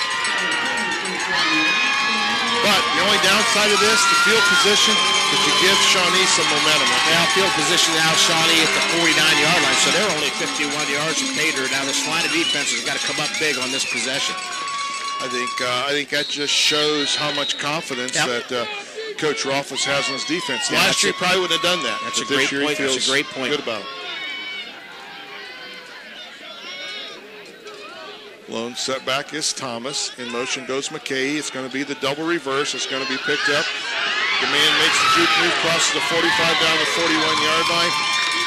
But the only downside of this, the field position, is to give Shawnee some momentum. Now, field position now, Shawnee at the 49-yard line, so they're only 51 yards from pay dirt. Now, the Celina defense has got to come up big on this possession. I think that just shows how much confidence that Coach Rolfus has on his defense. Last year, he probably wouldn't have done that. That's a great point. That's a great point. Good about it. Lone setback is Thomas. In motion goes McKay. It's going to be the double reverse. It's going to be picked up. The man makes the juke move, crosses the 45 down the 41-yard line.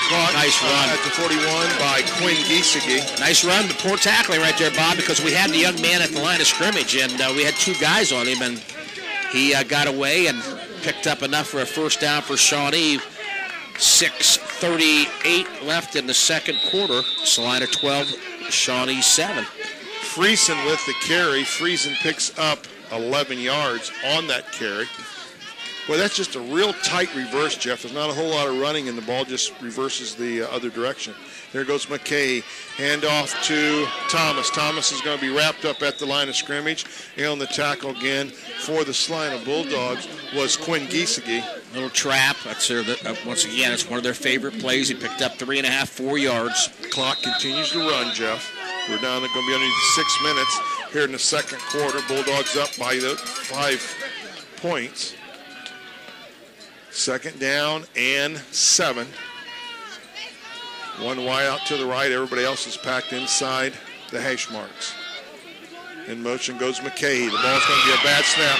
Caught nice run at the 41 by Quinn Giesecke. Nice run, but poor tackling right there, Bob, because we had the young man at the line of scrimmage, and we had 2 guys on him, and he got away and picked up enough for a first down for Shawnee. 6:38 left in the second quarter. Celina 12, Shawnee 7. Friesen with the carry. Friesen picks up 11 yards on that carry. Well, that's just a real tight reverse, Jeff. There's not a whole lot of running, and the ball just reverses the other direction. There goes McKay. Handoff to Thomas. Thomas is going to be wrapped up at the line of scrimmage. And on the tackle again for the Celina Bulldogs was Quinn Giesecke. Little trap. That's their, once again, it's one of their favorite plays. He picked up 3.5, 4 yards. Clock continues to run, Jeff. We're down to going to be underneath 6 minutes here in the second quarter. Bulldogs up by 5 points. 2nd down and 7. One wide out to the right. Everybody else is packed inside the hash marks. In motion goes McKay. The ball's going to be a bad snap.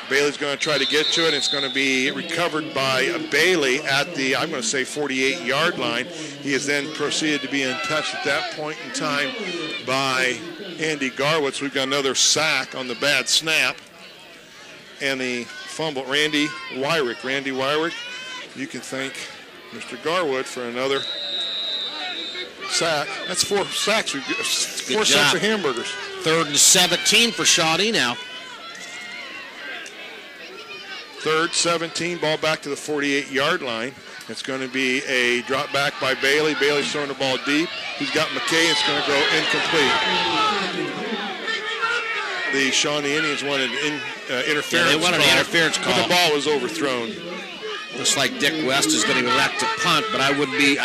Bailey's going to try to get to it. It's going to be recovered by Bailey at the, I'm going to say, 48-yard line. He has then proceeded to be in touch at that point in time by Andy Garwitz. We've got another sack on the bad snap. And the fumble, Randy Wyrick. Randy Wyrick, you can thank Mr. Garwood for another sack. That's 4 sacks. We've got 4 sacks of hamburgers. 3rd and 17 for Shawnee now. 3rd, 17, ball back to the 48-yard line. It's going to be a drop back by Bailey. Bailey's throwing the ball deep. He's got McKay. It's going to go incomplete. The Shawnee Indians wanted interference. Yeah, they wanted an interference call. But the ball was overthrown. Looks like Dick West is going to elect to punt, but I'd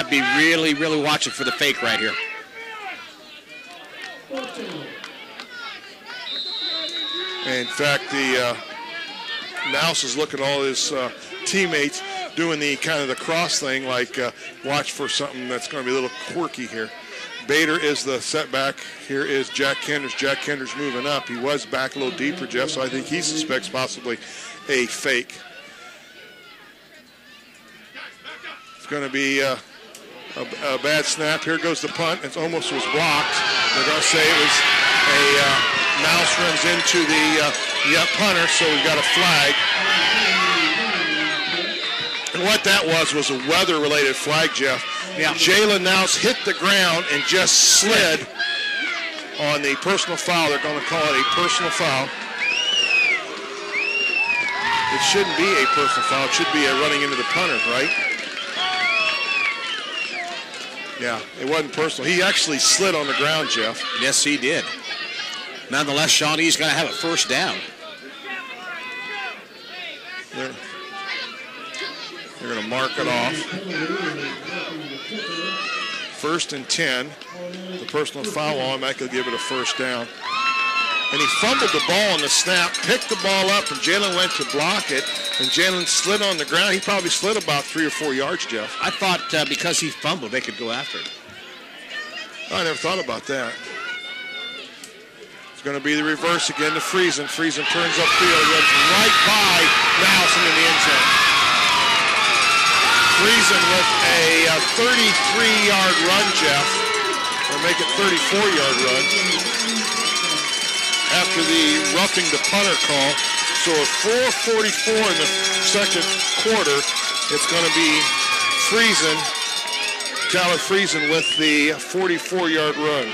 be really, really watching for the fake right here. In fact, the Mouse is looking at all his teammates. doing the kind of the cross thing, like watch for something that's going to be a little quirky here. Bader is the setback. Here is Jack Kenders. Jack Kenders moving up. He was back a little deeper, Jeff, so I think he suspects possibly a fake. It's going to be a bad snap. Here goes the punt. It almost was blocked. They're going to say it was a mouse runs into the punter, so we've got a flag. And what that was a weather-related flag, Jeff. Yeah. Jalen Nouse hit the ground and just slid on the personal foul. They're going to call it a personal foul. It shouldn't be a personal foul. It should be a running into the punter, right? Yeah, it wasn't personal. He actually slid on the ground, Jeff. Yes, he did. Nonetheless, Shawnee's going to have a first down. They're going to mark it off. 1st and 10. The personal foul automatically give it a first down. And he fumbled the ball on the snap, picked the ball up, and Jalen went to block it, and Jalen slid on the ground. He probably slid about 3 or 4 yards, Jeff. I thought because he fumbled, they could go after it. I never thought about that. It's going to be the reverse again to Friesen. Friesen turns upfield, runs right by Nouse into the end zone. Friesen with a 33-yard run, Jeff, or make it 34-yard run after the roughing the punter call. So at 4:44 in the second quarter, it's going to be Friesen, Tyler Friesen with the 44-yard run.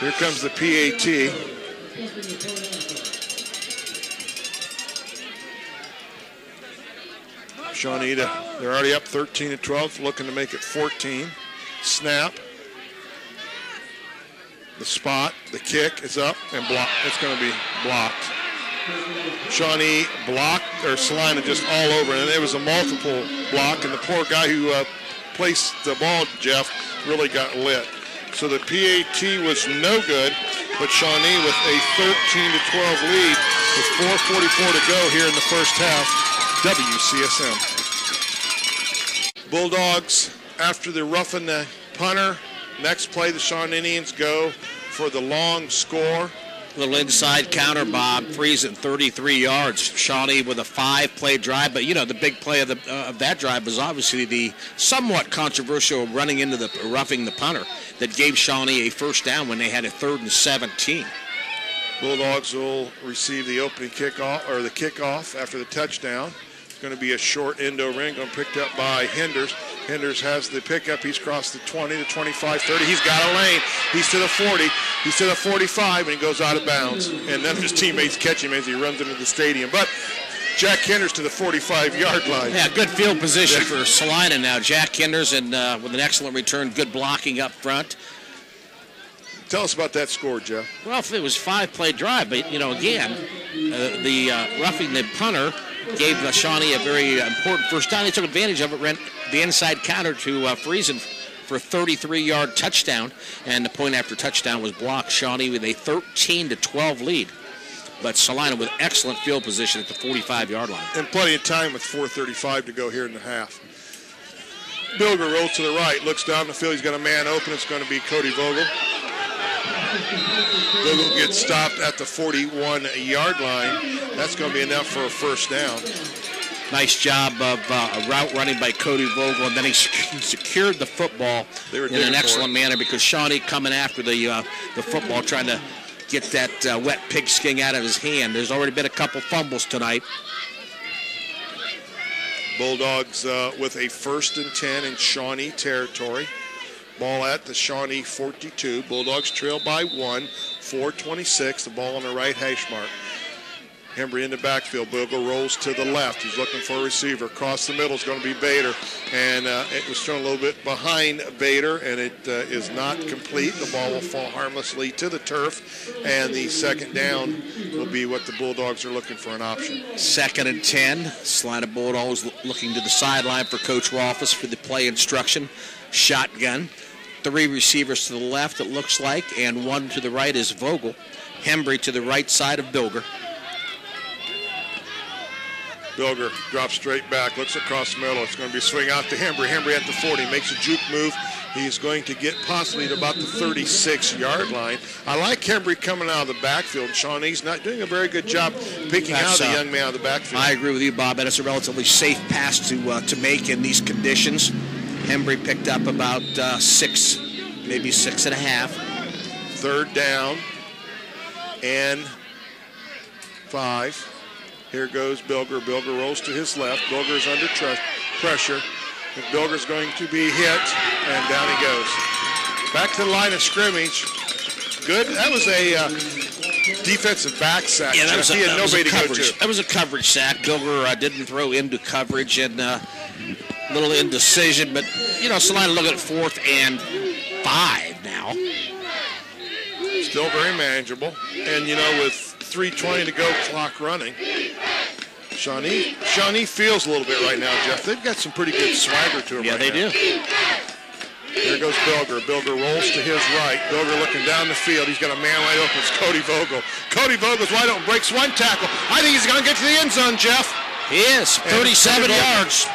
Here comes the PAT. Shawnee, they're already up 13-12, looking to make it 14. Snap. The spot, the kick is up and blocked. It's going to be blocked. Shawnee blocked, or Celina just all over, and it was a multiple block, and the poor guy who placed the ball, Jeff, really got lit. So the PAT was no good, but Shawnee with a 13-12 lead with 4:44 to go here in the first half. WCSM. Bulldogs, after the roughing the punter, next play the Shawnee Indians go for the long score. Little inside counter, Bob. Friesen 33 yards. Shawnee with a 5-play drive, but you know the big play of that drive was obviously the somewhat controversial running into the roughing the punter that gave Shawnee a first down when they had a 3rd and 17. Bulldogs will receive the opening kickoff, or the kickoff after the touchdown. It's going to be a short endo ring, going picked up by Henders. Henders has the pickup. He's crossed the 20, the 25, 30. He's got a lane. He's to the 40. He's to the 45, and he goes out of bounds. And then his teammates catch him as he runs into the stadium. But Jack Kenders to the 45-yard line. Yeah, good field position for Celina now. Jack Kenders and with an excellent return, good blocking up front. Tell us about that score, Jeff. Well, if it was 5-play drive, but, you know, again, the roughing the punter gave Shawnee a very important first down. They took advantage of it, ran the inside counter to Friesen for a 33-yard touchdown, and the point after touchdown was blocked. Shawnee with a 13-12 lead, but Celina with excellent field position at the 45-yard line. And plenty of time with 4:35 to go here in the half. Bilger rolls to the right, looks down the field. He's got a man open. It's going to be Cody Vogel. Vogel gets stopped at the 41-yard line. That's going to be enough for a first down. Nice job of a route running by Cody Vogel, and then he secured the football in an excellent manner because Shawnee coming after the football, trying to get that wet pigskin out of his hand. There's already been a couple fumbles tonight. Bulldogs with a 1st and 10 in Shawnee territory. Ball at the Shawnee 42. Bulldogs trail by 1, 4:26. The ball on the right hash mark. Hembry in the backfield. Bilger rolls to the left. He's looking for a receiver. Across the middle is going to be Bader. And it was thrown a little bit behind Bader, and it is not complete. The ball will fall harmlessly to the turf, and the second down will be what the Bulldogs are looking for, an option. 2nd and 10. Celina Bulldogs looking to the sideline for Coach Rolfes for the play instruction. Shotgun. 3 receivers to the left, it looks like, and 1 to the right is Vogel. Hembry to the right side of Bilger. Bilger drops straight back, looks across the middle. It's going to be a swing out to Hembry. Hembry at the 40, makes a juke move. He's going to get possibly to about the 36-yard line. I like Hembry coming out of the backfield. Shawnee's not doing a very good job picking out the young man out of the backfield. I agree with you, Bob. And it's a relatively safe pass to make in these conditions. Hembry picked up about 6, maybe 6.5. Third down and 5. Here goes Bilger. Bilger rolls to his left. Bilger's under pressure. And Bilger's going to be hit, and down he goes. Back to the line of scrimmage. Good. That was a defensive back sack. Yeah, that he had nobody to go to. That was a coverage sack. Bilger didn't throw into coverage and a little indecision, but, Celina looking at 4th and 5 now. Still very manageable. And, with 3:20 to go, clock running. Shawnee feels a little bit right now, Jeff. They've got some pretty good swagger to them right now. Yeah, they do. Here goes Bilger. Bilger rolls to his right. Bilger looking down the field. He's got a man wide open. It's Cody Vogel. Cody Vogel's wide open. Breaks one tackle. I think he's going to get to the end zone, Jeff. He is. 37 yards.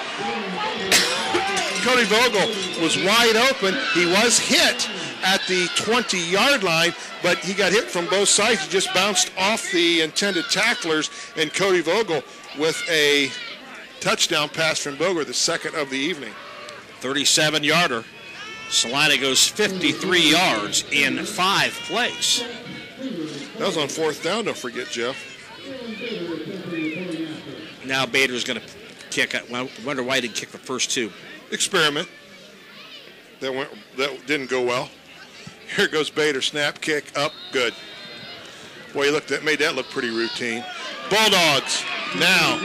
Cody Vogel was wide open. He was hit at the 20-yard line, but he got hit from both sides. He just bounced off the intended tacklers, and Cody Vogel with a touchdown pass from Bilger, the second of the evening. 37-yarder. Celina goes 53 yards in 5 plays. That was on 4th down, don't forget, Jeff. Now Bader's going to kick. I wonder why he didn't kick the first 2. Experiment. That didn't go well. Here goes Bader, snap, kick, up, good. Boy, made that look pretty routine. Bulldogs now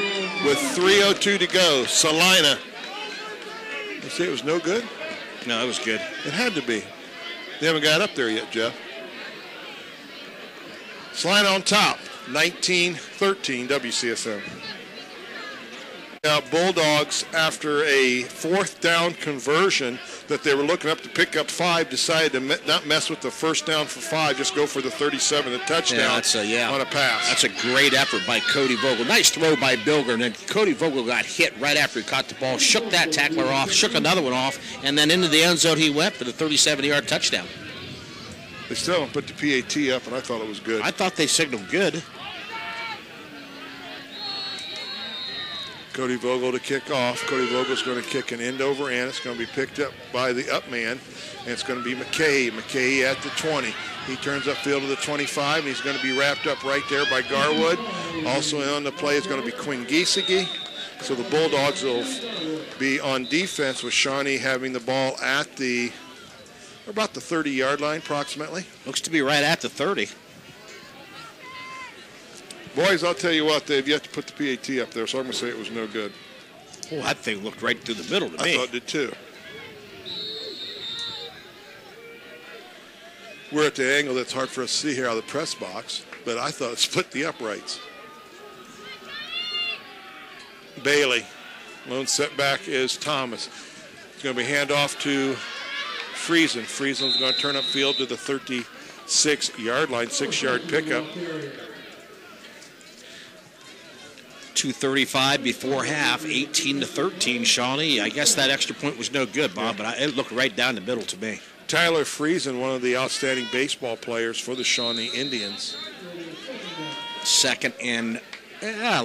with 3:02 to go. Celina. You say it was no good? No, it was good. It had to be. They haven't got up there yet, Jeff. Celina on top, 19-13 WCSM. Now, Bulldogs, after a 4th down conversion that they were looking up to pick up 5, decided to not mess with the 1st down for 5, just go for the 37, the touchdown on a pass. That's a great effort by Cody Vogel. Nice throw by Bilger, and then Cody Vogel got hit right after he caught the ball, shook that tackler off, shook another one off, and then into the end zone he went for the 37-yard touchdown. They still haven't put the PAT up, and I thought it was good. I thought they signaled good. Cody Vogel to kick off. Cody Vogel's going to kick an end over end. It's going to be picked up by the up man, and it's going to be McKay. McKay at the 20. He turns upfield to the 25, and he's going to be wrapped up right there by Garwood. Also on the play is going to be Quinn Giesecke. So the Bulldogs will be on defense with Shawnee having the ball at about the 30-yard line approximately. Looks to be right at the 30. Boys, I'll tell you what, they've yet to put the PAT up there, so I'm going to say it was no good. Oh, that thing looked right through the middle to me. I thought it did too. We're at the angle that's hard for us to see here out of the press box, but I thought it split the uprights. Bailey. Lone setback is Thomas. It's going to be handoff to Friesen. Friesen's going to turn upfield to the 36-yard line, 6-yard pickup. 2:35 before half, 18-13, Shawnee. I guess that extra point was no good, Bob, but it looked right down the middle to me. Tyler Friesen, one of the outstanding baseball players for the Shawnee Indians. 2nd and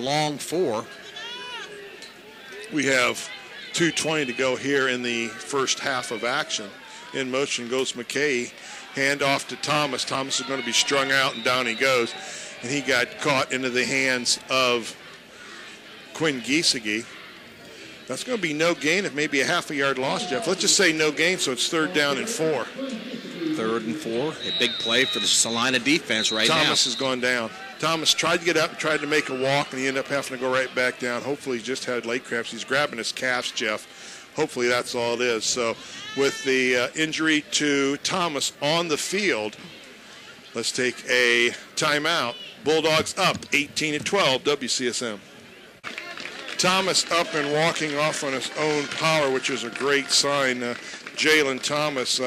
long 4. We have 2:20 to go here in the first half of action. In motion goes McKay. Hand off to Thomas. Thomas is going to be strung out, and down he goes. And he got caught into the hands of Quinn Giesecke. That's going to be no gain of maybe a half a yard loss, Jeff. Let's just say no gain, so it's 3rd down and 4. 3rd and 4. A big play for the Celina defense right now. Thomas has gone down. Thomas tried to get up and tried to make a walk, and he ended up having to go right back down. Hopefully he just had leg cramps. He's grabbing his calves, Jeff. Hopefully that's all it is. So with the injury to Thomas on the field, let's take a timeout. Bulldogs up 18-12, WCSM. Thomas up and walking off on his own power, which is a great sign. Jalen Thomas,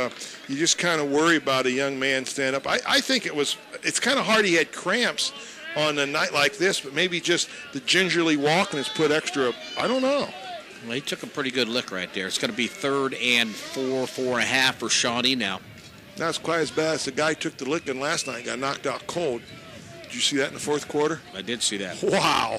you just kind of worry about a young man stand up. I think it's kind of hard. He had cramps on a night like this, but maybe just the gingerly walking has put extra, I don't know. Well, he took a pretty good lick right there. It's going to be 3rd and 4.5 for Shawnee now. Not quite as bad as the guy took the licking last night and got knocked out cold. Did you see that in the 4th quarter? I did see that. Wow.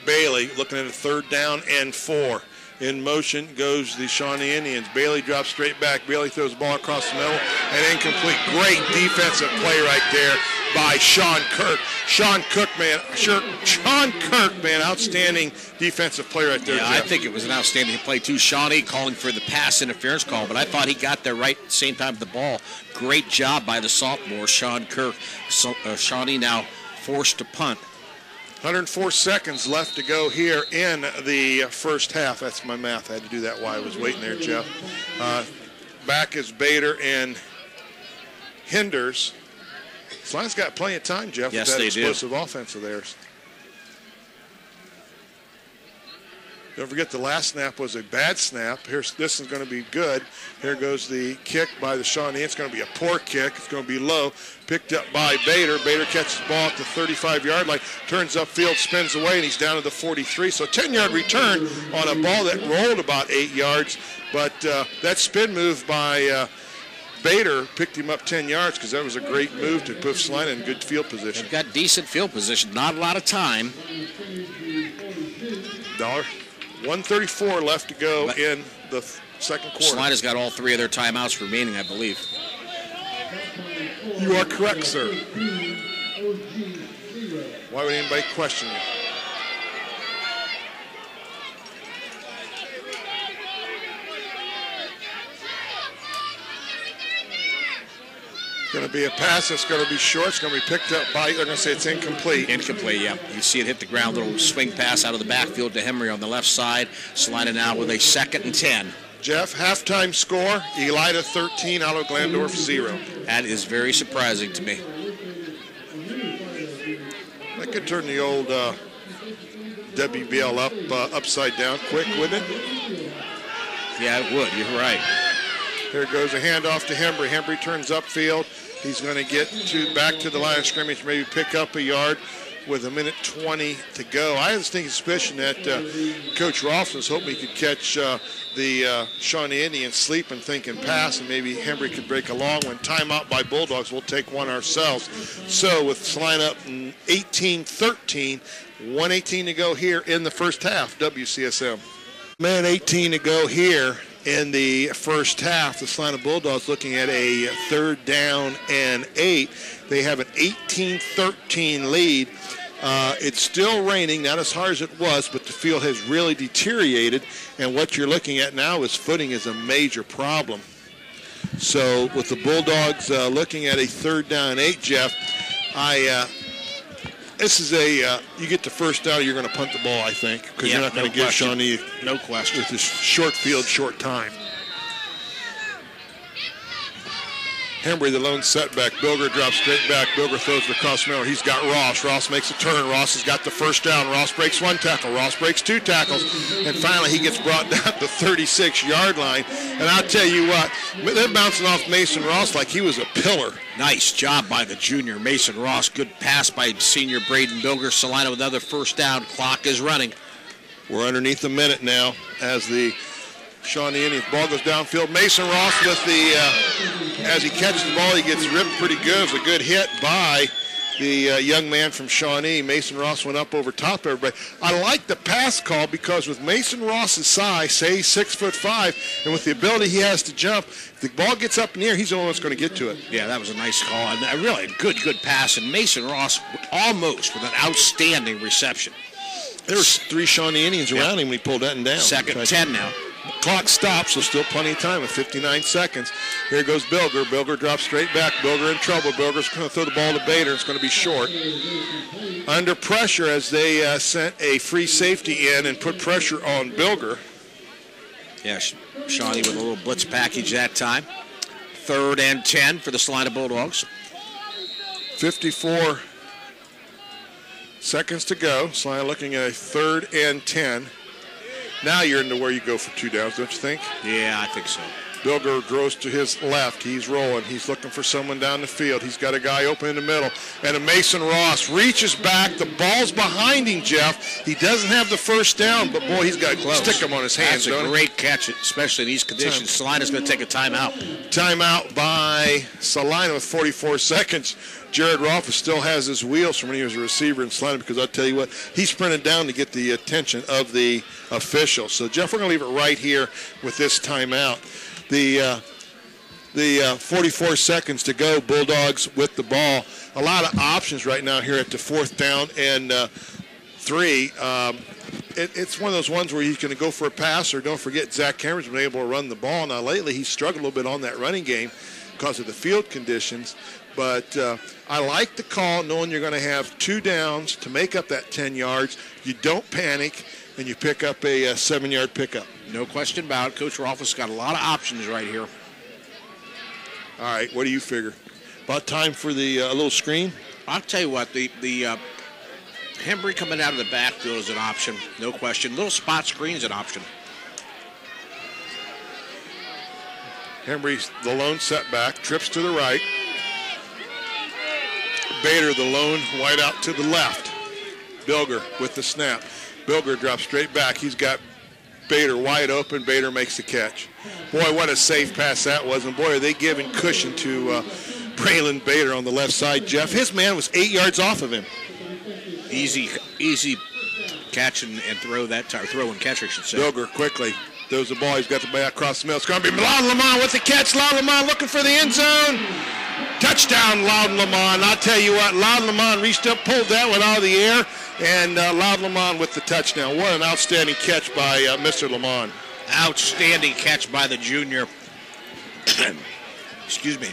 Bailey looking at a 3rd down and 4. In motion goes the Shawnee Indians. Bailey drops straight back. Bailey throws the ball across the middle and incomplete. Great defensive play right there by Sean Kirk. Sean Kirk, man, outstanding defensive play right there. Yeah, Jeff. I think it was an outstanding play too. Shawnee calling for the pass interference call, but I thought he got there right at the same time with the ball. Great job by the sophomore, Sean Kirk. So, Shawnee now forced to punt. 104 seconds left to go here in the first half. That's my math. I had to do that while I was waiting there, Jeff. Back is Bader and Hinders. Celina's got plenty of time, Jeff, yes, with that they explosive offense of theirs. Don't forget the last snap was a bad snap. This is going to be good. Here goes the kick by the Shawnee. It's going to be a poor kick. It's going to be low. Picked up by Bader. Bader catches the ball at the 35-yard line, turns upfield, spins away, and he's down to the 43. So a 10-yard return on a ball that rolled about 8 yards. But that spin move by Bader picked him up 10 yards because that was a great move to put Celina in good field position. They've got decent field position. Not a lot of time. Dollar. 134 left to go in the second quarter. Celina's got all 3 of their timeouts remaining, I believe. You are correct, sir. Why would anybody question you? Going to be a pass that's going to be short. It's going to be picked up by, they're going to say it's incomplete. Incomplete, yeah. You see it hit the ground, little swing pass out of the backfield to Henry on the left side. Celina now with a 2nd and 10. Jeff, halftime score, Elida 13, Otto Glandorf 0. That is very surprising to me. That could turn the old WBL upside down quick, wouldn't it? Yeah, it would. You're right. There goes a handoff to Hembry. Hembry turns upfield. He's going to get back to the line of scrimmage, maybe pick up a yard with 1:20 to go. I have a stinking suspicion that Coach Rolfs was hoping he could catch the Shawnee Indians sleeping, thinking pass, and maybe Hembry could break a long one. Timeout by Bulldogs. We'll take one ourselves. So with Celina up 18-13, 1:18 to go here in the first half, WCSM. 18 to go here in the first half. The Celina Bulldogs looking at a 3rd down and 8. They have an 18-13 lead. It's still raining, not as hard as it was, but the field has really deteriorated, and what you're looking at now is footing is a major problem. So with the Bulldogs looking at a 3rd down and 8, Jeff, this is you get the first down, you're going to punt the ball, I think, because you're not going to give Shawnee no question with this short field, short time. Hembry, the lone setback. Bilger drops straight back. Bilger throws it across the middle. He's got Ross. Ross makes a turn. Ross has got the first down. Ross breaks 1 tackle. Ross breaks 2 tackles. And finally, he gets brought down the 36-yard line. And I'll tell you what, they're bouncing off Mason Ross like he was a pillar. Nice job by the junior, Mason Ross. Good pass by senior Braden Bilger. Celina with another first down. Clock is running. We're underneath a minute now as the Shawnee Indians. Ball goes downfield. Mason Ross with as he catches the ball, he gets ripped pretty good. It was a good hit by the young man from Shawnee. Mason Ross went up over top of everybody. I like the pass call because with Mason Ross's size, say he's 6'5", and with the ability he has to jump, if the ball gets up in the air, he's the only one that's going to get to it. Yeah, that was a nice call. And really good pass. And Mason Ross almost with an outstanding reception. There was 3 Shawnee Indians around him when he pulled that down. 2nd and 10 now. Clock stops, so still plenty of time with 59 seconds. Here goes Bilger. Bilger drops straight back. Bilger in trouble. Bilger's going to throw the ball to Bader. It's going to be short. Under pressure as they sent a free safety in and put pressure on Bilger. Yeah, Shawnee with a little blitz package that time. 3rd and 10 for the Celina Bulldogs. 54 seconds to go. Celina looking at a 3rd and 10. Now you're into where you go for 2 downs, don't you think? Yeah, I think so. Bilger goes to his left. He's rolling. He's looking for someone down the field. He's got a guy open in the middle. And a Mason Ross reaches back. The ball's behind him, Jeff. He doesn't have the first down, but, boy, he's got to stick him on his hands. That's a great catch, especially in these conditions. Celina's going to take a timeout. Timeout by Celina with 44 seconds. Jared Rolfes still has his wheels from when he was a receiver in Celina, because I'll tell you what, he sprinted down to get the attention of the official. So, Jeff, we're going to leave it right here with this timeout. The 44 seconds to go, Bulldogs with the ball. A lot of options right now here at the 4th down and 3. It's one of those ones where he's going to go for a pass, or don't forget Zach Cameron's been able to run the ball. Now, lately he's struggled a little bit on that running game because of the field conditions. But I like the call, knowing you're going to have 2 downs to make up that 10 yards. You don't panic, and you pick up a 7-yard pickup. No question about it. Coach Rolfes got a lot of options right here. All right, what do you figure? About time for the little screen? I'll tell you what, the Hembry coming out of the backfield is an option, no question. Little spot screen is an option. Hembry's the lone setback, trips to the right. Bader, the lone wide out to the left. Bilger with the snap. Bilger drops straight back. He's got Bader wide open. Bader makes the catch. Boy, what a safe pass that was. And, boy, are they giving cushion to Braylon Bader on the left side, Jeff. His man was 8 yards off of him. Easy catch and throw that time. Throw and catch, I should say. Bilger quickly throws the ball. He's got the ball across the middle. It's going to be Loudon Lamont with the catch. Loudon Lamont looking for the end zone. Touchdown, Loudon Lamont. I'll tell you what, Loudon Lamont reached up, pulled that one out of the air, and Loudon Lamont with the touchdown. What an outstanding catch by Mr. Lamont. Outstanding catch by the junior. Excuse me.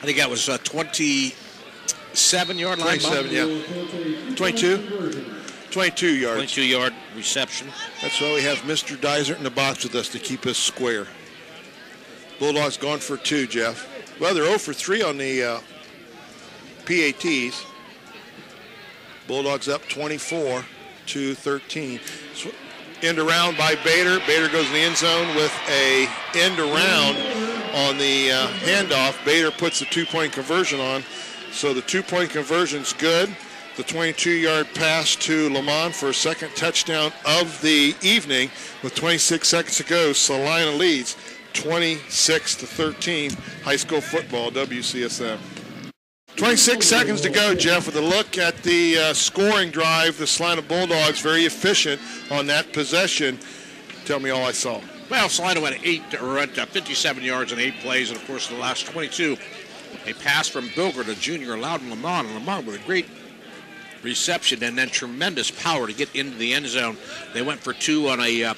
I think that was 27-yard line. 27, yeah. 22? 22 yards. 22-yard reception. That's why we have Mr. Dysart in the box with us to keep us square. Bulldogs going for 2, Jeff. Well, they're 0 for 3 on the PATs. Bulldogs up 24-13. End around by Bader. Bader goes in the end zone with a end around on the handoff. Bader puts the 2-point conversion on. So the 2-point conversion's good. The 22-yard pass to Lamont for a second touchdown of the evening. With 26 seconds to go, Celina leads 26-13. High school football, WCSM. 26 seconds to go, Jeff, with a look at the scoring drive. The Celina Bulldogs very efficient on that possession. Tell me all I saw. Well, Celina went 57 yards in 8 plays, and of course, the last 22, a pass from Bilger to junior Loudon Lamont, and Lamont with a great reception and then tremendous power to get into the end zone. They went for 2 on a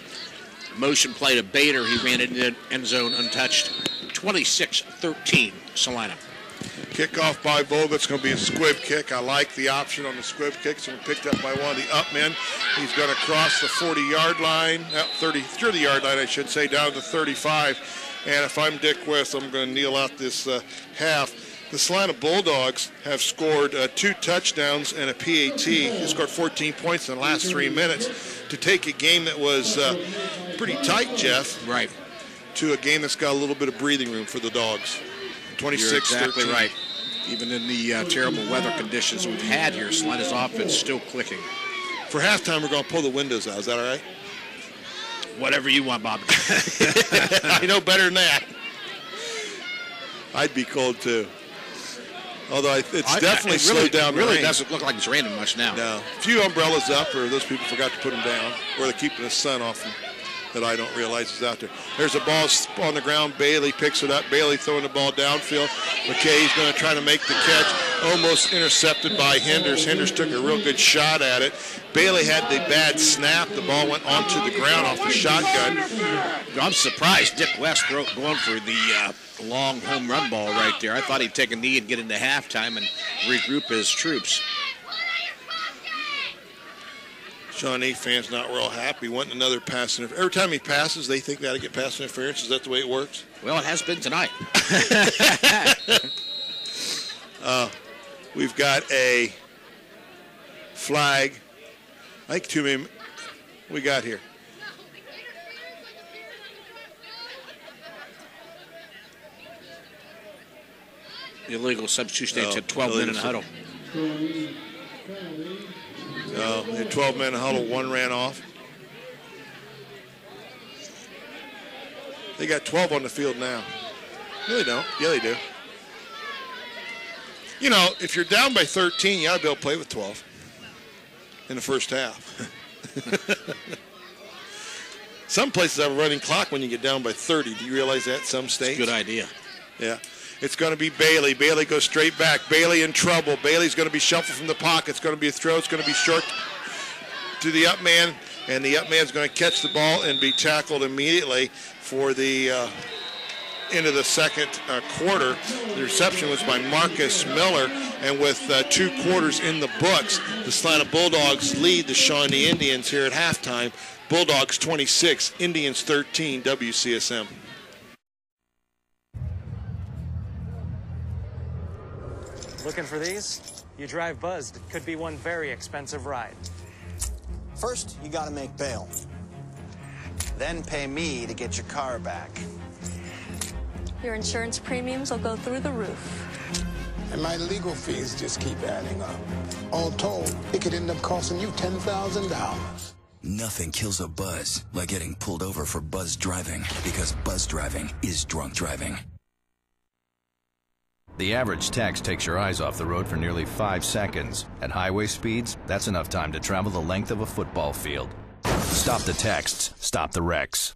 motion play to Bader. He ran into the end zone untouched. 26-13, Celina. Kickoff by Vogel. It's going to be a squib kick. I like the option on the squib kick. It's going to be picked up by one of the up men. He's going to cross the 40-yard line, 30-yard line, I should say, down to 35. And if I'm Dick West, I'm going to kneel out this half. The Celina Bulldogs have scored 2 touchdowns and a PAT. They scored 14 points in the last 3 minutes to take a game that was pretty tight, Jeff. Right. To a game that's got a little bit of breathing room for the Dogs. 26-13. You're exactly right. Even in the terrible weather conditions we've had here, Celina's offense still clicking. For halftime, we're going to pull the windows out. Is that all right? Whatever you want, Bob. I know better than that. I'd be cold, too. Although it's definitely slowed down the rain. It really doesn't look like it's raining much now. No. A few umbrellas up, or those people forgot to put them down, or they're keeping the sun off them that I don't realize is out there. There's a ball on the ground. Bailey picks it up. Bailey throwing the ball downfield. McKay's going to try to make the catch. Almost intercepted by Henders. Henders took a real good shot at it. Bailey had the bad snap. The ball went onto the ground off the shotgun. I'm surprised Dick West going for the long home run ball right there. I thought he'd take a knee and get into halftime and regroup his troops. Shawnee fans not real happy, wanting another pass interference. Every time he passes, they think they ought to get pass interference. Is that the way it works? Well, it has been tonight. We've got a flag. I think 2 men we got here. illegal substitution. They said 12-minute huddle. The 12-minute huddle, one ran off. They got 12 on the field now. No, they don't. Yeah, they do. You know, if you're down by 13, you ought to be able to play with 12 in the first half. Some places have a running clock when you get down by 30. Do you realize that? Some states? Good idea. Yeah. It's going to be Bailey. Bailey goes straight back. Bailey in trouble. Bailey's going to be shuffled from the pocket. It's going to be a throw. It's going to be short to the up man, and the up man's going to catch the ball and be tackled immediately for the end of the second quarter. The reception was by Marcus Miller, and with 2 quarters in the books, the Celina Bulldogs lead the Shawnee Indians here at halftime. Bulldogs 26, Indians 13, WCSM. Looking for these? You drive buzzed. It could be one very expensive ride. First, you gotta make bail. Then pay me to get your car back. Your insurance premiums will go through the roof. And my legal fees just keep adding up. All told, it could end up costing you $10,000. Nothing kills a buzz like getting pulled over for buzz driving, because buzz driving is drunk driving. The average text takes your eyes off the road for nearly 5 seconds. At highway speeds, that's enough time to travel the length of a football field. Stop the texts, stop the wrecks.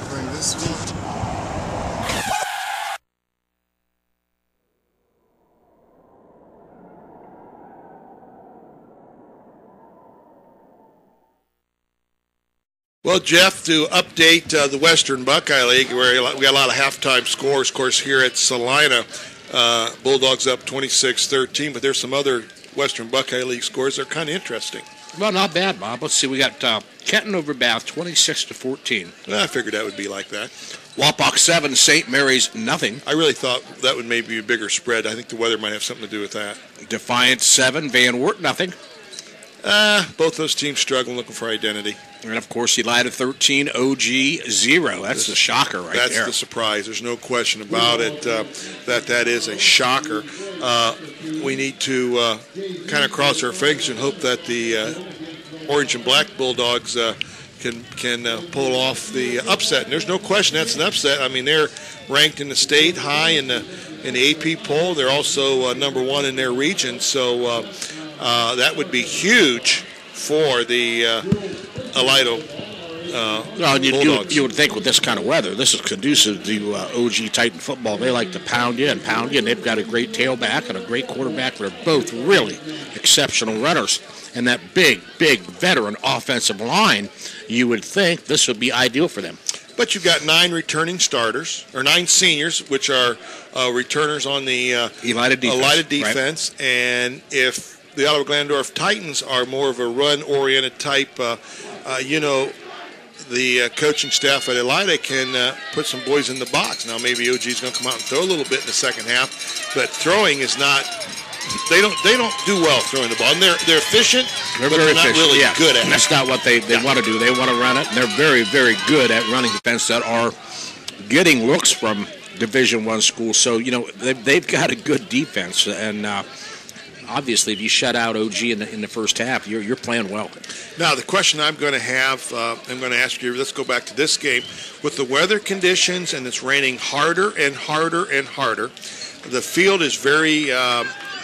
Bring this one. Well, Jeff, to update the Western Buckeye League, where we got a lot of halftime scores, of course, here at Celina. Bulldogs up 26-13, but there's some other Western Buckeye League scores that are kind of interesting. Well, not bad, Bob. Let's see. We got Kenton over Bath, 26-14. I figured that would be like that. Wapak 7, St. Mary's nothing. I really thought that would maybe be a bigger spread. I think the weather might have something to do with that. Defiant 7, Van Wert nothing. Both those teams struggling, looking for identity. And, of course, Elida 13, OG 0. That's the shocker right there. That's the surprise. There's no question about it that is a shocker. We need to kind of cross our fingers and hope that the Orange and Black Bulldogs can pull off the upset. And there's no question that's an upset. I mean, they're ranked in the state high in the AP poll. They're also number 1 in their region. So that would be huge for the Elida Bulldogs. You would think with this kind of weather, this is conducive to OG Titan football. They like to pound you, and they've got a great tailback and a great quarterback. They're both really exceptional runners. And that big veteran offensive line, you would think this would be ideal for them. But you've got 9 returning starters, or 9 seniors, which are returners on the Elida defense. Right. And if the Oliver Glandorf Titans are more of a run-oriented type, the coaching staff at Elida can put some boys in the box. Now maybe OG's going to come out and throw a little bit in the second half, but throwing is not. They don't do well throwing the ball. And they're efficient, but they're not really good at it. That's not what they want to do. They want to run it, and they're very, very good at running defense that are getting looks from Division I schools. So, they've got a good defense, and obviously if you shut out OG in the first half, you're playing well. Now, the question I'm going to ask you, let's go back to this game. With the weather conditions, and it's raining harder and harder and harder, the field is very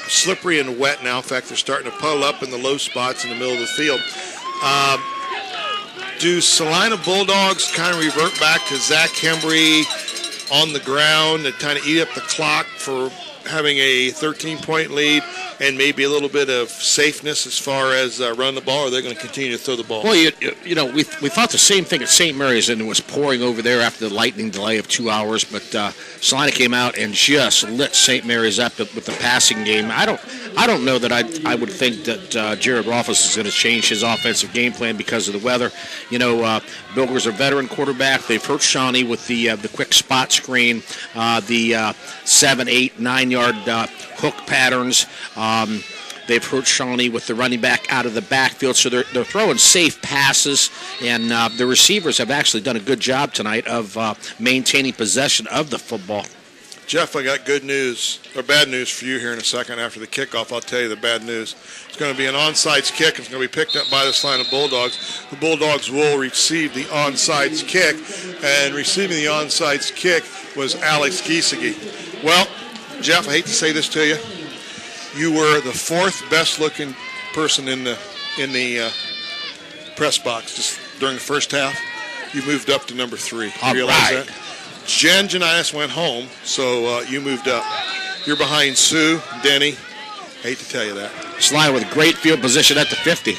slippery and wet now. In fact, they're starting to puddle up in the low spots in the middle of the field. Do Celina Bulldogs kind of revert back to Zach Hembry on the ground and kind of eat up the clock for having a 13-point lead and maybe a little bit of safeness as far as run the ball, or they're going to continue to throw the ball? Well, we thought the same thing at St. Mary's, and it was pouring over there after the lightning delay of 2 hours, but Celina came out and just lit St. Mary's up with the passing game. I I don't know that I would think that Jared Rothfuss is going to change his offensive game plan because of the weather. You know, Bilger's a veteran quarterback. They've hurt Shawnee with the quick spot screen, the 7, 8, 9-yard hook patterns. They've hurt Shawnee with the running back out of the backfield, so they're throwing safe passes, and the receivers have actually done a good job tonight of maintaining possession of the football. Jeff, I got good news, or bad news for you here in a second after the kickoff. I'll tell you the bad news. It's going to be an onside kick. It's going to be picked up by this line of Bulldogs. The Bulldogs will receive the onside kick, and receiving the onside kick was Alex Giesecke. Well, Jeff, I hate to say this to you. You were the fourth best-looking person in the press box just during the first half. You moved up to number 3. All realize right. that? Jen Janias went home, so you moved up. You're behind Sue, Denny. Hate to tell you that. Celina with great field position at the 50.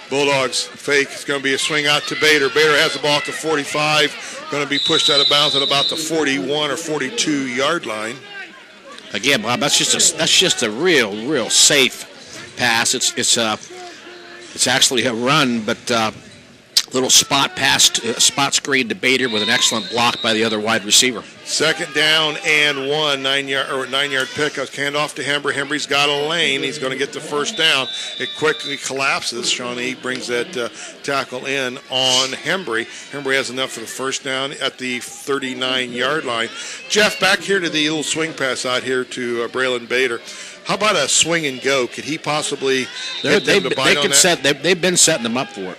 Bulldogs fake. It's going to be a swing out to Bader. Bader has the ball at the 45. Going to be pushed out of bounds at about the 41 or 42-yard line. Again, Bob, that's just a real safe pass. It's actually a run, but little spot pass, spot screen to Bader with an excellent block by the other wide receiver. Second down and 1, 9-yard pickup. Hand off to Hembry. Hembry's got a lane. He's going to get the first down. It quickly collapses. Shawnee brings that tackle in on Hembry. Hembry has enough for the first down at the 39-yard line. Jeff, back here to the little swing pass out here to Braylon Bader. How about a swing and go? Could he possibly get them to bite on that? They've been setting them up for it.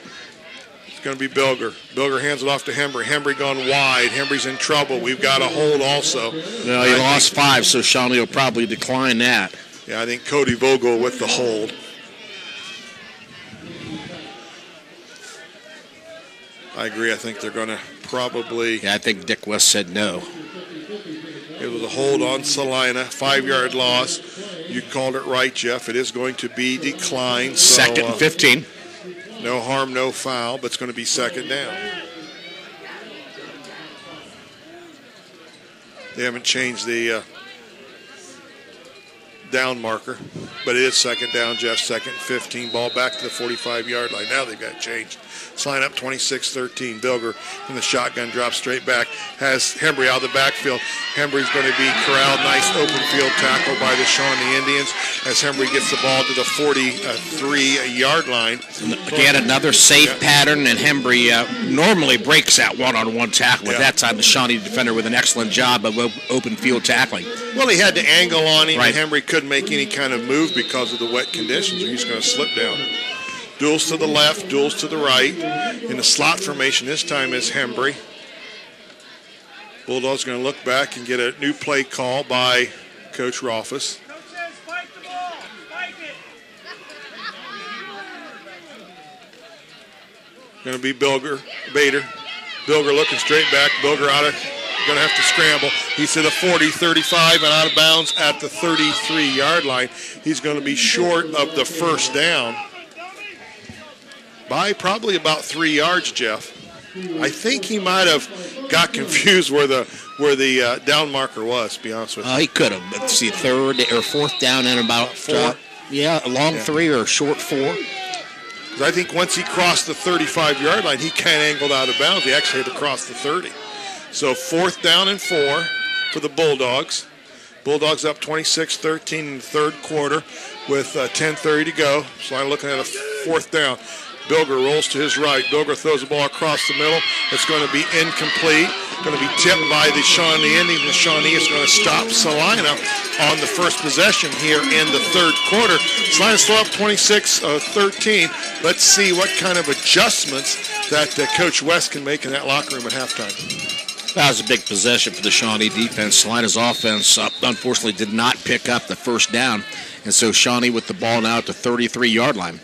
It's going to be Bilger. Bilger hands it off to Hembry. Hembry gone wide. Hembry's in trouble. We've got a hold also. No, he lost 5, so Shawnee will probably decline that. Yeah, I think Cody Vogel with the hold. I agree. I think they're going to probably... Yeah, I think Dick West said no. It was a hold on Celina. 5-yard loss. You called it right, Jeff. It is going to be declined. Second and 15. No harm, no foul, but it's going to be second down. They haven't changed the down marker, but it is second down, Jeff. Second and 15. Ball back to the 45-yard line. Now they've got it changed. Line up 26-13. Bilger from the shotgun drops straight back. Has Hembry out of the backfield. Hembry's going to be corralled. Nice open field tackle by the Shawnee Indians as Hembry gets the ball to the 43-yard line. Again, another safe pattern, and Hembry normally breaks that one-on-one tackle. But that time, the Shawnee defender with an excellent job of open field tackling. Well, he had the angle on him, right. And Hembry couldn't make any kind of move because of the wet conditions, or he's going to slip down. Duels to the left, duels to the right. In the slot formation this time is Hembry. Bulldogs going to look back and get a new play call by Coach Rothfuss. Going to be Bader. Bilger looking straight back. Bilger out of, going to have to scramble. He's to the 40, 35, and out of bounds at the 33-yard line. He's going to be short of the first down by probably about 3 yards, Jeff. I think he might have got confused where the down marker was, to be honest with you. He could have. But see, third or fourth down and about 4. Yeah, a long 3 or a short 4. I think once he crossed the 35-yard line, he kind of angled out of bounds. He actually had to cross the 30. So 4th down and 4 for the Bulldogs. Bulldogs up 26-13 in the third quarter with 10:30 to go. So I'm looking at a 4th down. Bilger rolls to his right. Bilger throws the ball across the middle. It's going to be incomplete. Going to be tipped by the Shawnee Indians. The Shawnee is going to stop Celina on the first possession here in the third quarter. Celina's still up 26-13. Let's see what kind of adjustments that Coach West can make in that locker room at halftime. That was a big possession for the Shawnee defense. Celina's offense, unfortunately, did not pick up the first down. And so Shawnee with the ball now at the 33-yard line.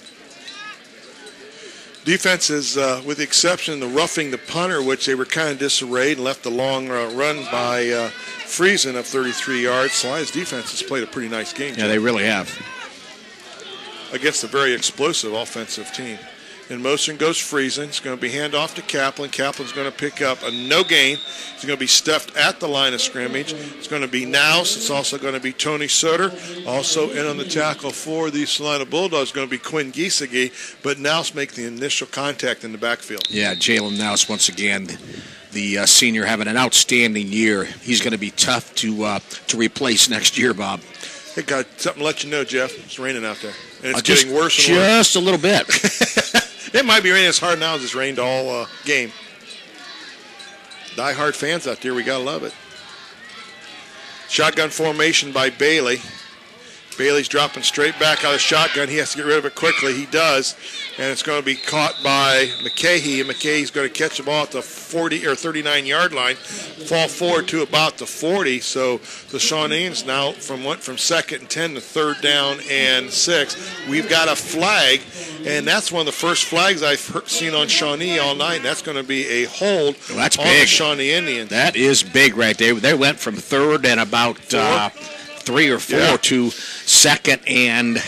Defense is, with the exception of the roughing the punter, which they were kind of disarrayed and left a long run by Friesen of 33 yards. Celina's defense has played a pretty nice game. Yeah, they really have. Against a very explosive offensive team. In motion goes Friesen. It's going to be handoff to Kaplan. Kaplan's going to pick up a no gain. He's going to be stuffed at the line of scrimmage. It's going to be Nouse. It's also going to be Tony Soter. Also in on the tackle for the Celina Bulldogs is going to be Quinn Giesecke, but Nouse make the initial contact in the backfield. Yeah, Jalen Nouse once again, the senior, having an outstanding year. He's going to be tough to replace next year, Bob. Hey, got something to let you know, Jeff. It's raining out there, and it's getting worse and worse. Just a little bit. It might be raining as hard now as it's rained all game. Die-hard fans out there, we got to love it. Shotgun formation by Bailey. Bailey's dropping straight back out of shotgun. He has to get rid of it quickly. He does. And it's going to be caught by McKay. And McKay's going to catch the ball at the 40 or 39-yard line, fall forward to about the 40. So the Shawnees now went from 2nd and 10 to 3rd down and 6. We've got a flag, and that's one of the first flags I've seen on Shawnee all night. And that's going to be a hold on the Shawnee Indians. That is big right there. They went from 3rd and about 3 or 4 to 2nd and,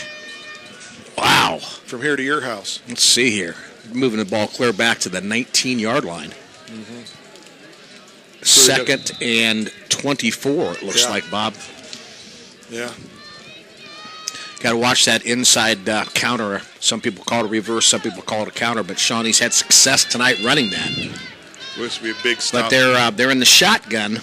wow. From here to your house. Let's see here. Moving the ball clear back to the 19-yard line. Mm-hmm. 2nd and 24, it looks like, Bob. Yeah. Got to watch that inside counter. Some people call it a reverse, some people call it a counter, but Shawnee's had success tonight running that. This would be a big stop. But they're in the shotgun.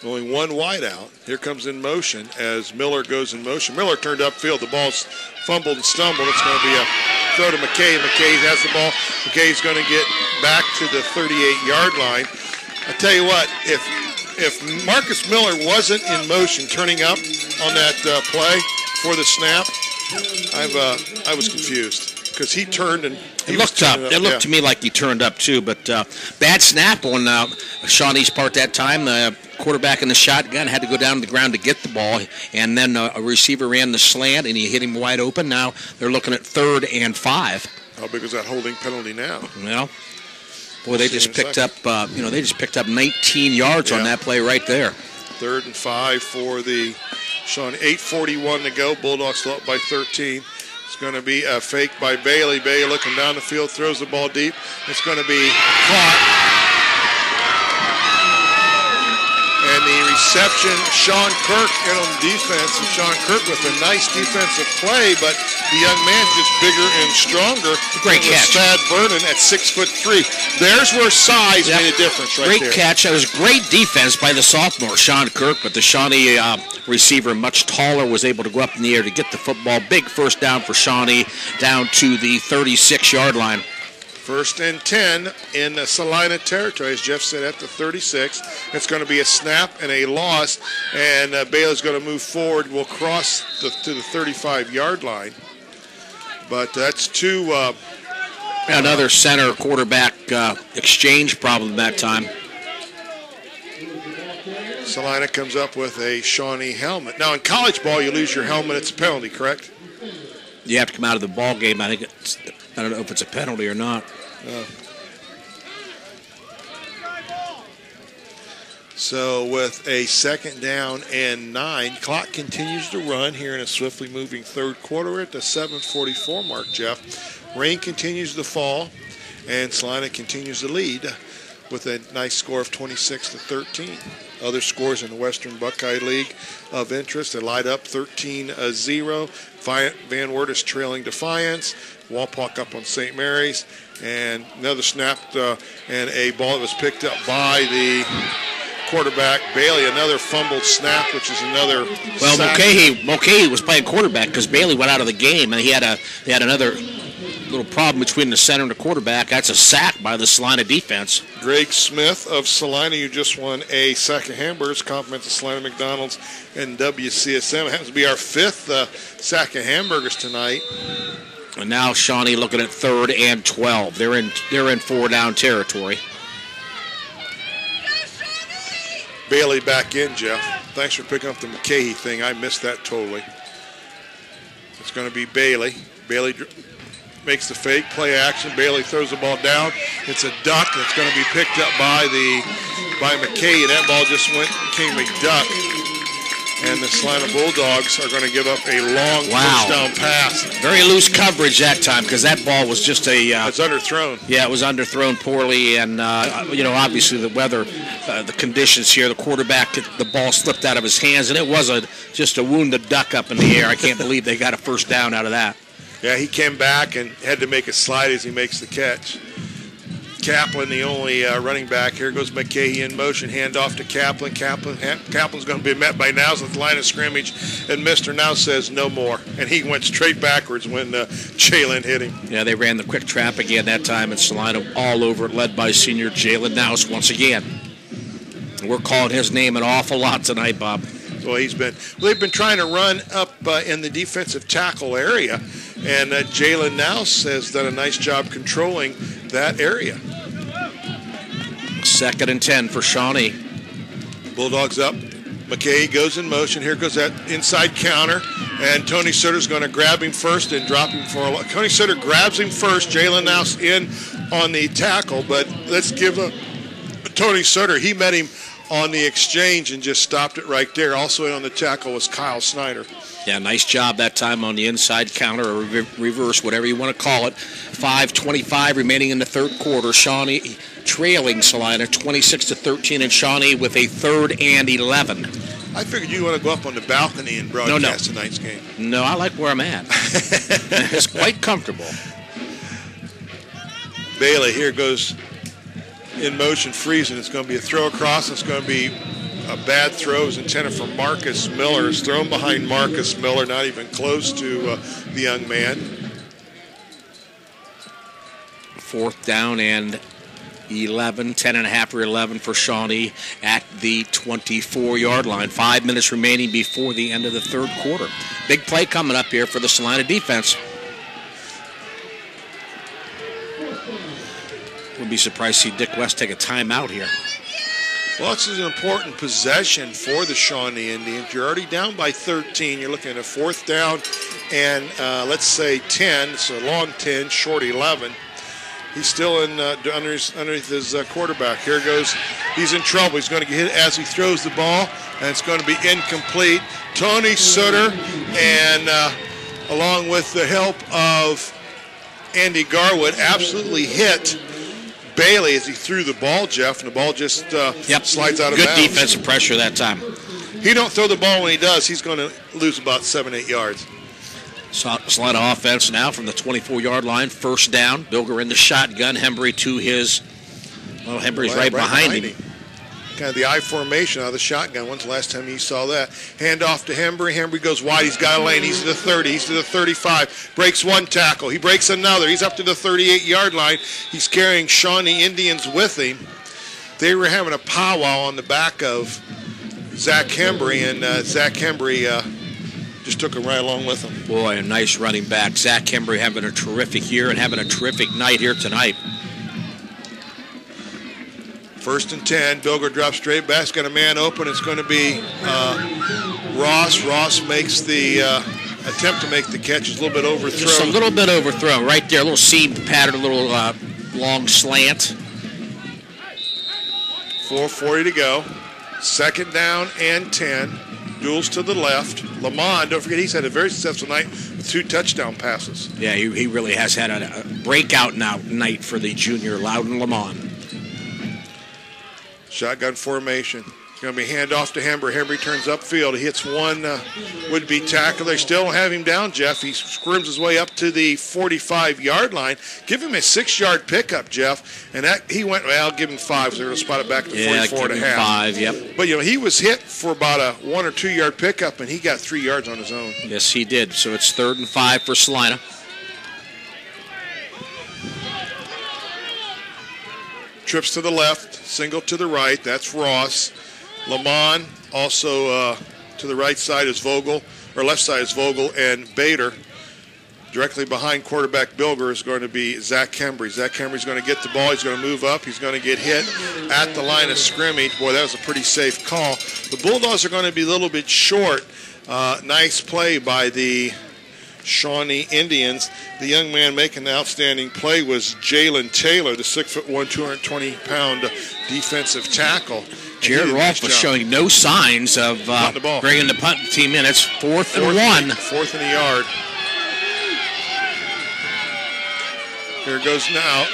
Only one wide out. Here comes in motion as Miller goes in motion. Miller turned upfield. The ball's fumbled and stumbled. It's going to be a throw to McKay. McKay has the ball. McKay's going to get back to the 38-yard line. I tell you what, if Marcus Miller wasn't in motion turning up on that play for the snap, I was confused because he turned and it looked up. It looked to me like he turned up too, but bad snap on Shawnee's part that time. The quarterback in the shotgun had to go down to the ground to get the ball, and then a receiver ran the slant, and he hit him wide open. Now they're looking at 3rd and 5. How big is that holding penalty now? Well, boy, they just picked up. They just picked up 19 yards on that play right there. 3rd and 5 for the Shawnee. 8:41 to go. Bulldogs still up by 13. It's going to be a fake by Bailey. Bailey looking down the field, throws the ball deep. It's going to be caught. And the reception, Sean Kirk in on defense, and Sean Kirk with a nice defensive play, but the young man just bigger and stronger. Great catch. Thad Vernon at 6'3". There's where size made a difference right there. Great catch. That was great defense by the sophomore, Sean Kirk, but the Shawnee receiver, much taller, was able to go up in the air to get the football. Big first down for Shawnee down to the 36-yard line. 1st and 10 in the Celina territory, as Jeff said, at the 36. It's going to be a snap and a loss, and Baylor's going to move forward. We'll cross to the 35-yard line. But that's another center quarterback exchange problem that time. Celina comes up with a Shawnee helmet. Now, in college ball, you lose your helmet, it's a penalty, correct? You have to come out of the ball game. I don't know if it's a penalty or not. So with a 2nd down and 9, clock continues to run here in a swiftly moving 3rd quarter. We're at the 7:44 mark, Jeff. Rain continues to fall, and Celina continues to lead with a nice score of 26-13. Other scores in the Western Buckeye League of interest. They light up 13-0. Van Wert is trailing Defiance. Walpock up on St. Mary's. And another snap and a ball that was picked up by the quarterback, Bailey. Another fumbled snap, which is another sack. Mulcahy was playing quarterback because Bailey went out of the game, and they had another little problem between the center and the quarterback. That's a sack by the Celina defense. Greg Smith of Celina, you just won a sack of hamburgers. Compliments of Celina McDonald's and WCSM. It happens to be our 5th sack of hamburgers tonight. And now Shawnee looking at 3rd and 12. They're in 4-down territory. Bailey back in, Jeff. Thanks for picking up the McKay thing. I missed that totally. It's going to be Bailey. Bailey makes the fake, play action. Bailey throws the ball down. It's a duck that's going to be picked up by McKay, and that ball just became a duck. And the Celina Bulldogs are going to give up a long first down pass. Very loose coverage that time because that ball was just a... it's underthrown. Yeah, it was underthrown poorly, and, obviously the weather, the conditions here, the quarterback, the ball slipped out of his hands, and it was just a wounded duck up in the air. I can't believe they got a first down out of that. Yeah, he came back and had to make a slide as he makes the catch. Kaplan, the only running back. Here goes McKay in motion. Handoff to Kaplan. Kaplan's going to be met by Nows at the line of scrimmage, and Mr. Nows says no more. And he went straight backwards when Jalen hit him. Yeah, they ran the quick trap again that time, and Celina all over it, led by senior Jalen Nows once again. We're calling his name an awful lot tonight, Bob. Well, they've been trying to run up in the defensive tackle area, and Jalen Nows has done a nice job controlling that area. 2nd and 10 for Shawnee. Bulldogs up. McKay goes in motion. Here goes that inside counter, and Tony Sutter's going to grab him first and drop him for a lot. Tony Sutter grabs him first. Jalen Nows in on the tackle, but let's give Tony Sutter. He met him on the exchange and just stopped it right there. Also in on the tackle was Kyle Snyder. Yeah, nice job that time on the inside counter or reverse, whatever you want to call it. 5:25 remaining in the third quarter. Shawnee trailing Celina 26-13, and Shawnee with a 3rd and 11. I figured you want to go up on the balcony and broadcast tonight's game. No, I like where I'm at. It's quite comfortable. Bailey here goes in motion, freezing. It's going to be a throw across. It's going to be a bad throw. It was intended for Marcus Miller. It's thrown behind Marcus Miller, not even close to the young man. 4th down and 11, 10.5 or 11 for Shawnee at the 24-yard line. 5 minutes remaining before the end of the third quarter. Big play coming up here for the Celina defense. Wouldn't be surprised to see Dick West take a timeout here. Well, this is an important possession for the Shawnee Indians. You're already down by 13. You're looking at a 4th down and let's say 10. It's a long 10, short 11. He's still underneath his quarterback. Here goes. He's in trouble. He's going to get hit as he throws the ball, and it's going to be incomplete. Tony Sutter, and along with the help of Andy Garwood, absolutely hit Bailey as he threw the ball, Jeff, and the ball just slides out of bounds. Good defensive pressure that time. He don't throw the ball when he does. He's going to lose about 7-8 yards. Celina offense now from the 24-yard line. 1st down. Bilger in the shotgun. Hembry to his... Well, Hembry's right behind him. Kind of the I formation out of the shotgun. When's the last time you saw that? Hand off to Hembry. Hembry goes wide. He's got a lane. He's to the 30. He's to the 35. Breaks one tackle. He breaks another. He's up to the 38-yard line. He's carrying Shawnee Indians with him. They were having a powwow on the back of Zach Hembry, and Zach Hembry just took him right along with him. Boy, a nice running back. Zach Hembry having a terrific year and having a terrific night here tonight. 1st and 10. Bilger drops straight back. He's got a man open. It's going to be Ross. Ross makes the attempt to make the catch. It's a little bit overthrown. Just a little bit overthrown right there. A little seam pattern, a little long slant. 4:40 to go. 2nd down and 10. Duels to the left. Lamont, don't forget, he's had a very successful night with 2 touchdown passes. Yeah, he really has had a breakout night for the junior Loudon Lamont. Shotgun formation. It's going to be handoff to Hembry. Hembry turns upfield. He hits one would-be tackle. They still have him down, Jeff. He squirms his way up to the 45-yard line. Give him a 6-yard pickup, Jeff. And that he went, well, I'll give him 5. So they're going to spot it back to 44 and a half. 5, yep. But, he was hit for about a 1 or 2 yard pickup, and he got 3 yards on his own. Yes, he did. So it's 3rd and 5 for Celina. Trips to the left, single to the right. That's Ross. Lamont also to the right side is Vogel, or left side is Vogel and Bader. Directly behind quarterback Bilger is going to be Zach Hembry. Zach Hembry's going to get the ball. He's going to move up. He's going to get hit at the line of scrimmage. Boy, that was a pretty safe call. The Bulldogs are going to be a little bit short. Nice play by the Shawnee Indians. The young man making the outstanding play was Jalen Taylor, the 6'1", 220-pound defensive tackle. Jared Rolfe was showing no signs of bringing the punt team in. It's fourth and 1. 4th and a yard. Here goes now.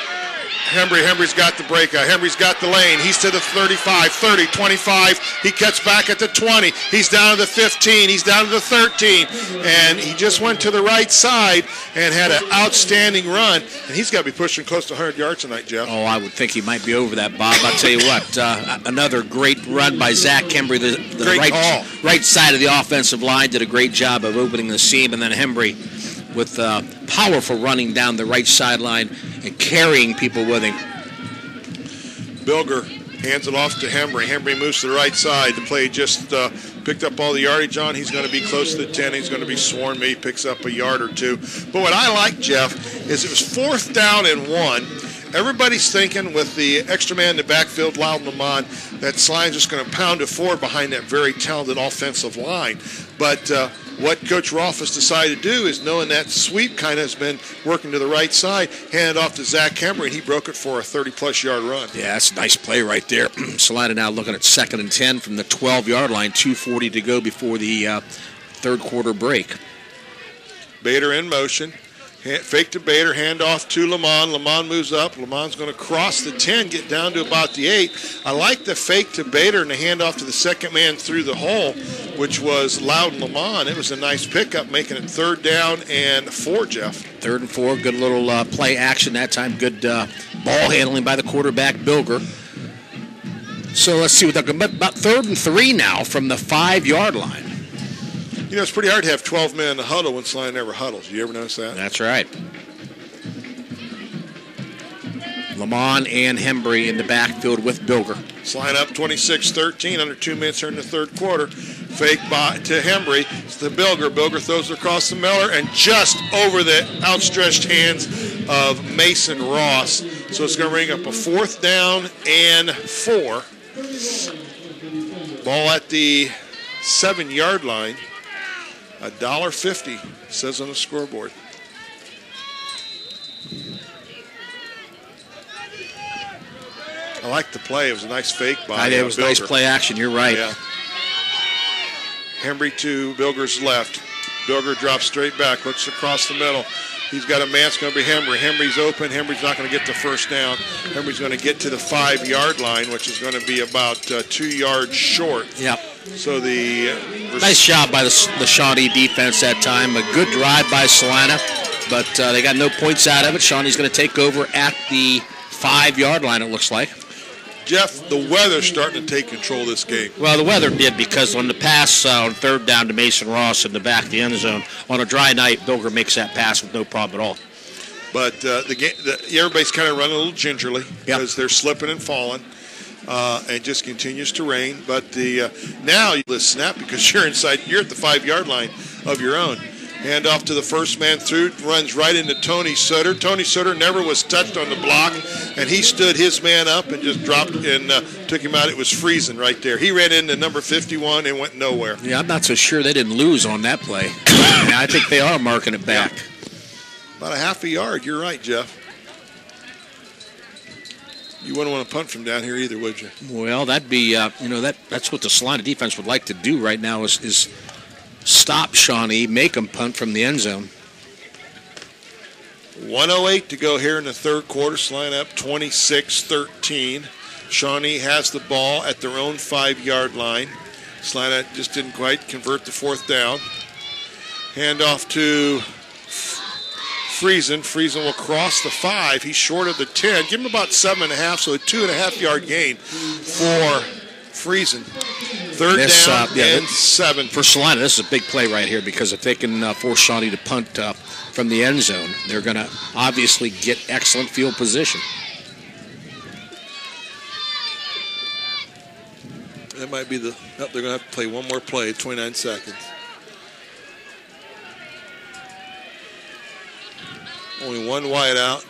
Hembry's got the breakout. Hembry's got the lane. He's to the 35, 30, 25. He cuts back at the 20. He's down to the 15. He's down to the 13. And he just went to the right side and had an outstanding run. And he's got to be pushing close to 100 yards tonight, Jeff. Oh, I would think he might be over that, Bob. I'll tell you what, another great run by Zach Hembry. The right side of the offensive line did a great job of opening the seam. And then Hembry with powerful running down the right sideline and carrying people with him. Bilger hands it off to Hembry. Hembry moves to the right side. The play just picked up all the yardage on. He's going to be close to the 10. He's going to be sworn. Maybe picks up a yard or two. But what I like, Jeff, is it was 4th down and 1. Everybody's thinking with the extra man in the backfield, Loudon Lamont, that Sline's just going to pound it forward behind that very talented offensive line. But what Coach Rolfe has decided to do is, knowing that sweep kind of has been working to the right side, hand it off to Zach Hembry, and he broke it for a 30-plus yard run. Yeah, that's a nice play right there. Salina now looking at 2nd and 10 from the 12-yard line, 2:40 to go before the third quarter break. Bader in motion. Fake to Bader, hand off to Lamont. Lamont moves up. Lamont's going to cross the 10, get down to about the 8. I like the fake to Bader and the handoff to the second man through the hole, which was Loudon Lamont. It was a nice pickup, making it 3rd down and 4, Jeff. 3rd and 4, good little play action that time. Good ball handling by the quarterback, Bilger. So let's see what they're about 3rd and 3 now from the 5-yard line. You know, it's pretty hard to have 12 men in the huddle when Sly never huddles. You ever notice that? That's right. Lamont and Hembry in the backfield with Bilger. Sly up 26-13, under 2 minutes here in the third quarter. Fake by to Hembry. It's the Bilger. Bilger throws it across the Miller and just over the outstretched hands of Mason Ross. So it's going to bring up a 4th down and 4. Ball at the 7-yard line. $1.50 says on the scoreboard. I like the play. It was a nice fake by It was Bilger. Nice play action. You're right. Yeah. Hembry to Bilger's left. Bilger drops straight back, looks across the middle. He's got a man. It's going to be Hembry. Hembry's open. Hembry's not going to get the first down. Hembry's going to get to the 5-yard line, which is going to be about 2 yards short. Yep. So the nice job by the Shawnee defense that time. A good drive by Celina, but they got no points out of it. Shawnee's going to take over at the 5-yard line, it looks like. Jeff, the weather's starting to take control of this game. Well, the weather did, because on the pass on 3rd down to Mason Ross in the back of the end zone, on a dry night, Bilger makes that pass with no problem at all. But everybody's kind of running a little gingerly because they're slipping and falling. And it just continues to rain. But now you snap because you're at the 5-yard line of your own. Hand off to the first man through, runs right into Tony Sutter. Tony Sutter never was touched on the block, and he stood his man up and just dropped and took him out. It was freezing right there. He ran into number 51 and went nowhere. Yeah, I'm not so sure they didn't lose on that play. I think they are marking it back. Yeah. About a half a yard. You're right, Jeff. You wouldn't want to punt from down here either, would you? Well, that'd be, that's what the Celina defense would like to do right now is stop Shawnee, make them punt from the end zone. 1:08 to go here in the third quarter. Celina up 26-13. Shawnee has the ball at their own 5-yard line. Celina just didn't quite convert the 4th down. Hand off to Friesen. Friesen will cross the 5. He's short of the 10. Give him about 7.5, so a 2.5-yard gain for Friesen. 3rd down and 7. For Celina, this is a big play right here, because if they can force Shawnee to punt from the end zone, they're going to obviously get excellent field position. That might be they're going to have to play one more play, 29 seconds. Only one wide out.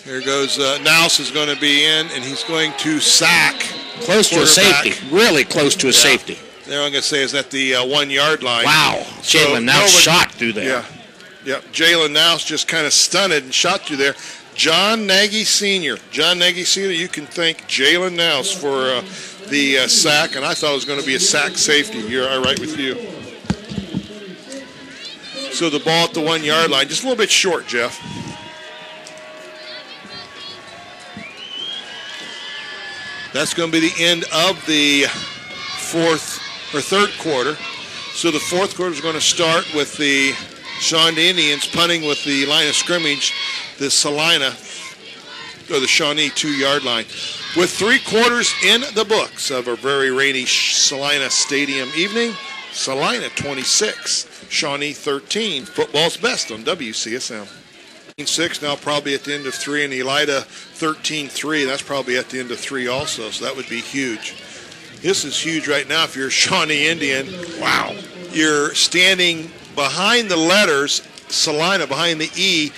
Here goes Nouse is going to be in, and he's going to sack. Close to a safety. Really close to a safety. There I'm going to say is at the 1-yard line. Wow. Jalen Nouse shot through there. Yeah. Jalen Nouse just kind of stunned and shot through there. John Nagy Sr. You can thank Jalen Nouse for the sack, and I thought it was going to be a sack safety. You're all right with you. So the ball at the 1 yard line, just a little bit short, Jeff. That's going to be the end of the third quarter. So the fourth quarter is going to start with the Shawnee Indians punting with the line of scrimmage, the Celina, or the Shawnee 2 yard line. With 3 quarters in the books of a very rainy Celina Stadium evening, Celina 26, Shawnee 13. Football's best on WCSM. 6 now probably at the end of 3, and Elida 13-3. That's probably at the end of 3 also, so that would be huge. This is huge right now if you're a Shawnee Indian. Wow. You're standing behind the letters, Celina, behind the E,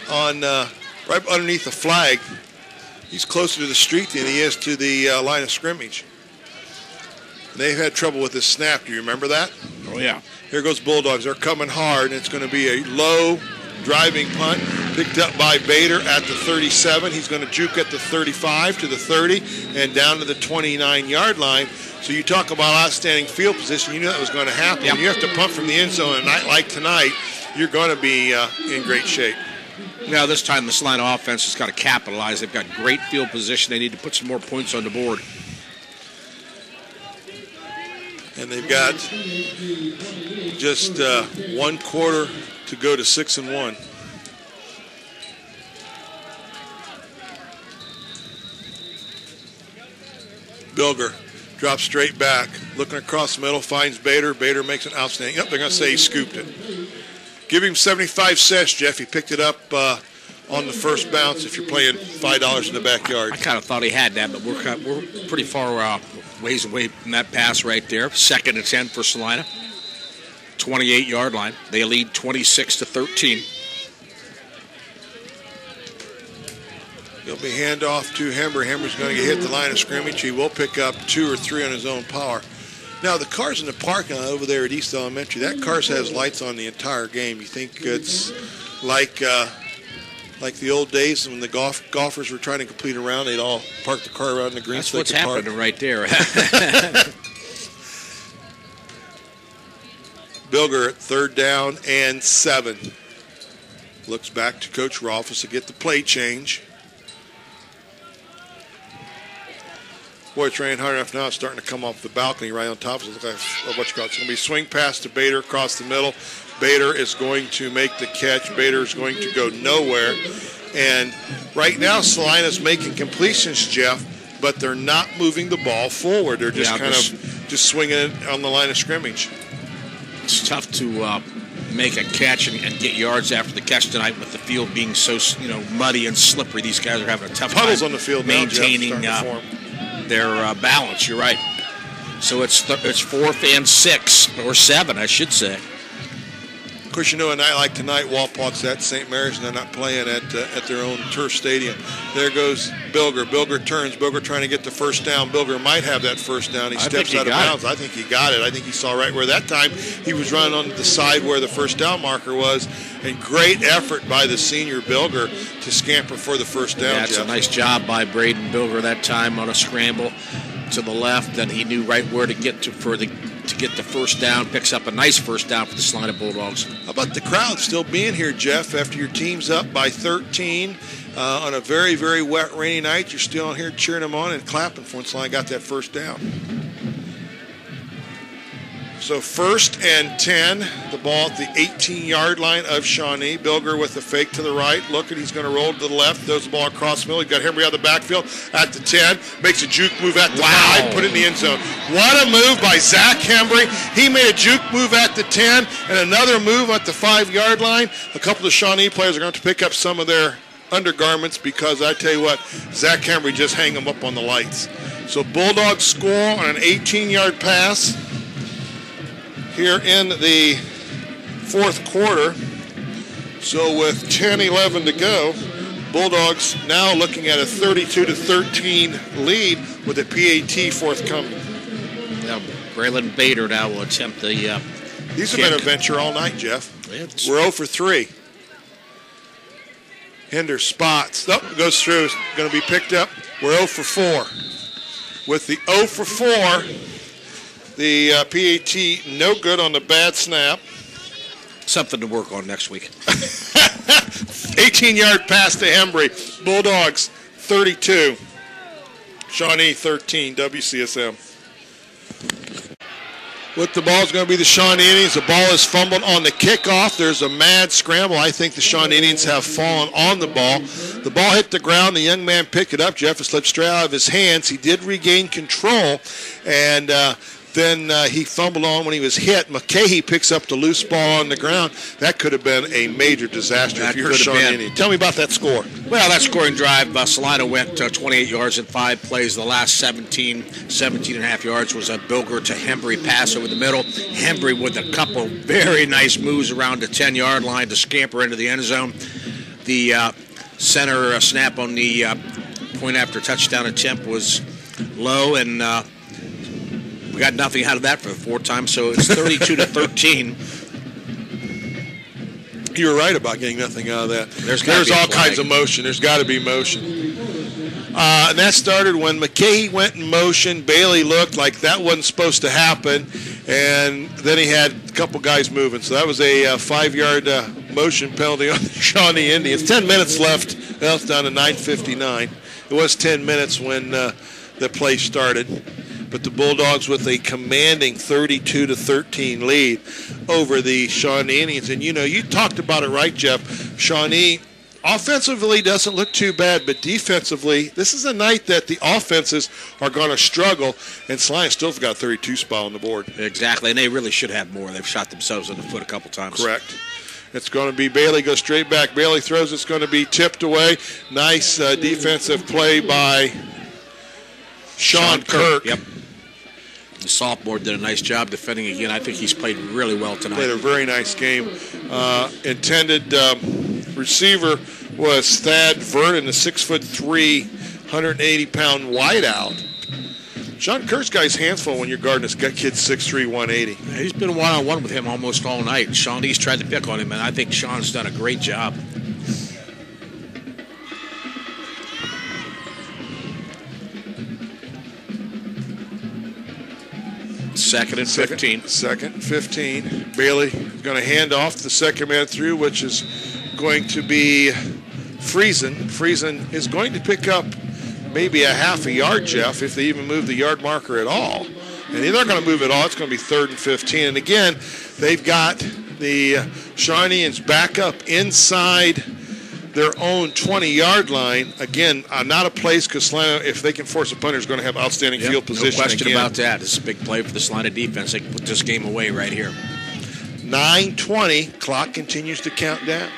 on right underneath the flag. He's closer to the street than he is to the line of scrimmage. They've had trouble with this snap. Do you remember that? Oh, yeah. Here goes Bulldogs. They're coming hard, and it's going to be a low driving punt picked up by Bader at the 37. He's going to juke at the 35 to the 30 and down to the 29-yard line. So you talk about outstanding field position. You knew that was going to happen. Yep. When you have to punt from the end zone a night like tonight, you're going to be in great shape. Now this time the Celina offense has got to capitalize. They've got great field position. They need to put some more points on the board. And they've got just 1 quarter to go to 6-1. Bilger drops straight back, looking across the middle, finds Bader. Bader makes an outstanding. Yep, they're going to say he scooped it. Give him 75 cents, Jeff. He picked it up on the first bounce if you're playing $5 in the backyard. I kind of thought he had that, but we're pretty far ways away from that pass right there. 2nd and 10 for Celina. 28-yard line. They lead 26-13. It'll be handoff to Hember. Hember's going to get hit the line of scrimmage. He will pick up 2 or 3 on his own power. Now, the cars in the parking lot over there at East Elementary, that car has lights on the entire game. You think it's like the old days when the golfers were trying to complete a round, they'd all park the car around the green. That's what's happening right there. Bilger at 3rd down and 7. Looks back to Coach Rolfes to get the play change. Boy, it's raining hard enough now. It's starting to come off the balcony right on top of it. It's going to be swing pass to Bader across the middle. Bader is going to make the catch. Bader is going to go nowhere. And right now, Celina's making completions, Jeff, but they're not moving the ball forward. They're just just swinging it on the line of scrimmage. It's tough to make a catch and get yards after the catch tonight with the field being so muddy and slippery. These guys are having a tough puddles time on the field maintaining their balance. You're right. So it's 4th and 6 or 7, I should say. Of course, a night like tonight, Walpott's at St. Mary's, and they're not playing at their own turf stadium. There goes Bilger. Bilger turns. Bilger trying to get the first down. Bilger might have that first down. He steps out of bounds. I think he got it. I think he saw right where that time he was running on the side where the first down marker was. And great effort by the senior Bilger to scamper for the first down. Yeah, it's a nice job by Braden Bilger that time on a scramble to the left, and he knew right where to get to get the first down. Picks up a nice first down for the Celina Bulldogs. How about the crowd still being here, Jeff, after your team's up by 13 on a very, very wet, rainy night? You're still on here cheering them on and clapping for when Celina got that first down. So 1st and 10, the ball at the 18-yard line of Shawnee. Bilger with the fake to the right. Looking, he's going to roll to the left. Throws the ball across the middle. He's got Hembry out of the backfield at the 10. Makes a juke move at the 5. Put it in the end zone. What a move by Zach Hembry. He made a juke move at the 10 and another move at the 5-yard line. A couple of Shawnee players are going to have to pick up some of their undergarments because I tell you what, Zach Hembry just hang them up on the lights. So Bulldogs score on an 18-yard pass here in the 4th quarter. So with 10-11 to go, Bulldogs now looking at a 32-13 lead with a PAT forthcoming. Now, Braylon Bader now will attempt the These have been a venture all night, Jeff. We're 0 for 3. Hinder spots. Nope, goes through. Going to be picked up. We're 0 for 4. with the 0 for 4. The PAT no good on the bad snap. Something to work on next week. 18-yard pass to Embry. Bulldogs 32. Shawnee 13. WCSM. With the ball is going to be the Shawnee Indians. The ball is fumbled on the kickoff. There's a mad scramble. I think the Shawnee Indians have fallen on the ball. The ball hit the ground. The young man picked it up. Jeff, it slipped straight out of his hands. He did regain control, and then he fumbled on when he was hit. McKay picks up the loose ball on the ground. That could have been a major disaster if you're a Shawnee Indian. Tell me about that score. Well, that scoring drive, Celina went 28 yards in 5 plays. The last 17 and a half yards was a Bilger to Hembry pass over the middle. Hembry with a couple very nice moves around the 10-yard line to scamper into the end zone. The center snap on the point after touchdown attempt was low, and we got nothing out of that for the 4th time, so it's 32-13. You were right about getting nothing out of that. There's all kinds of motion. There's got to be motion. And that started when McKay went in motion. Bailey looked like that wasn't supposed to happen, and then he had a couple guys moving. So that was a 5-yard motion penalty on the Shawnee Indians. 10 minutes left. Well, it's down to 9:59. It was 10 minutes when the play started. But the Bulldogs with a commanding 32-13 lead over the Shawnee Indians. And, you talked about it right, Jeff. Shawnee offensively doesn't look too bad, but defensively, this is a night that the offenses are going to struggle, and Celina still got 32 spot on the board. Exactly, and they really should have more. They've shot themselves in the foot a couple times. Correct. It's going to be Bailey, goes straight back. Bailey throws, it's going to be tipped away. Nice defensive play by Sean Kirk. Yep. The sophomore did a nice job defending again. I think he's played really well tonight. Played a very nice game. Intended receiver was Thad Vernon, the 6'3", 180-pound wideout. Sean Kirk's got his hands full when you're guarding this kid 6'3", 180. He's been one-on-one with him almost all night. Shawnee's tried to pick on him, and I think Sean's done a great job. Second and 15. Second and 15. Bailey going to hand off the second man through, which is going to be Friesen. Friesen is going to pick up maybe a half a yard, Jeff, if they even move the yard marker at all. And they're not going to move at all. It's going to be 3rd and 15. And again, they've got the Shawneeans back up inside their own 20-yard line. Again, not a place because Celina, if they can force a punter, is going to have outstanding field position. No question about that. It's a big play for the Celina defense. They can put this game away right here. 9:20. Clock continues to count down.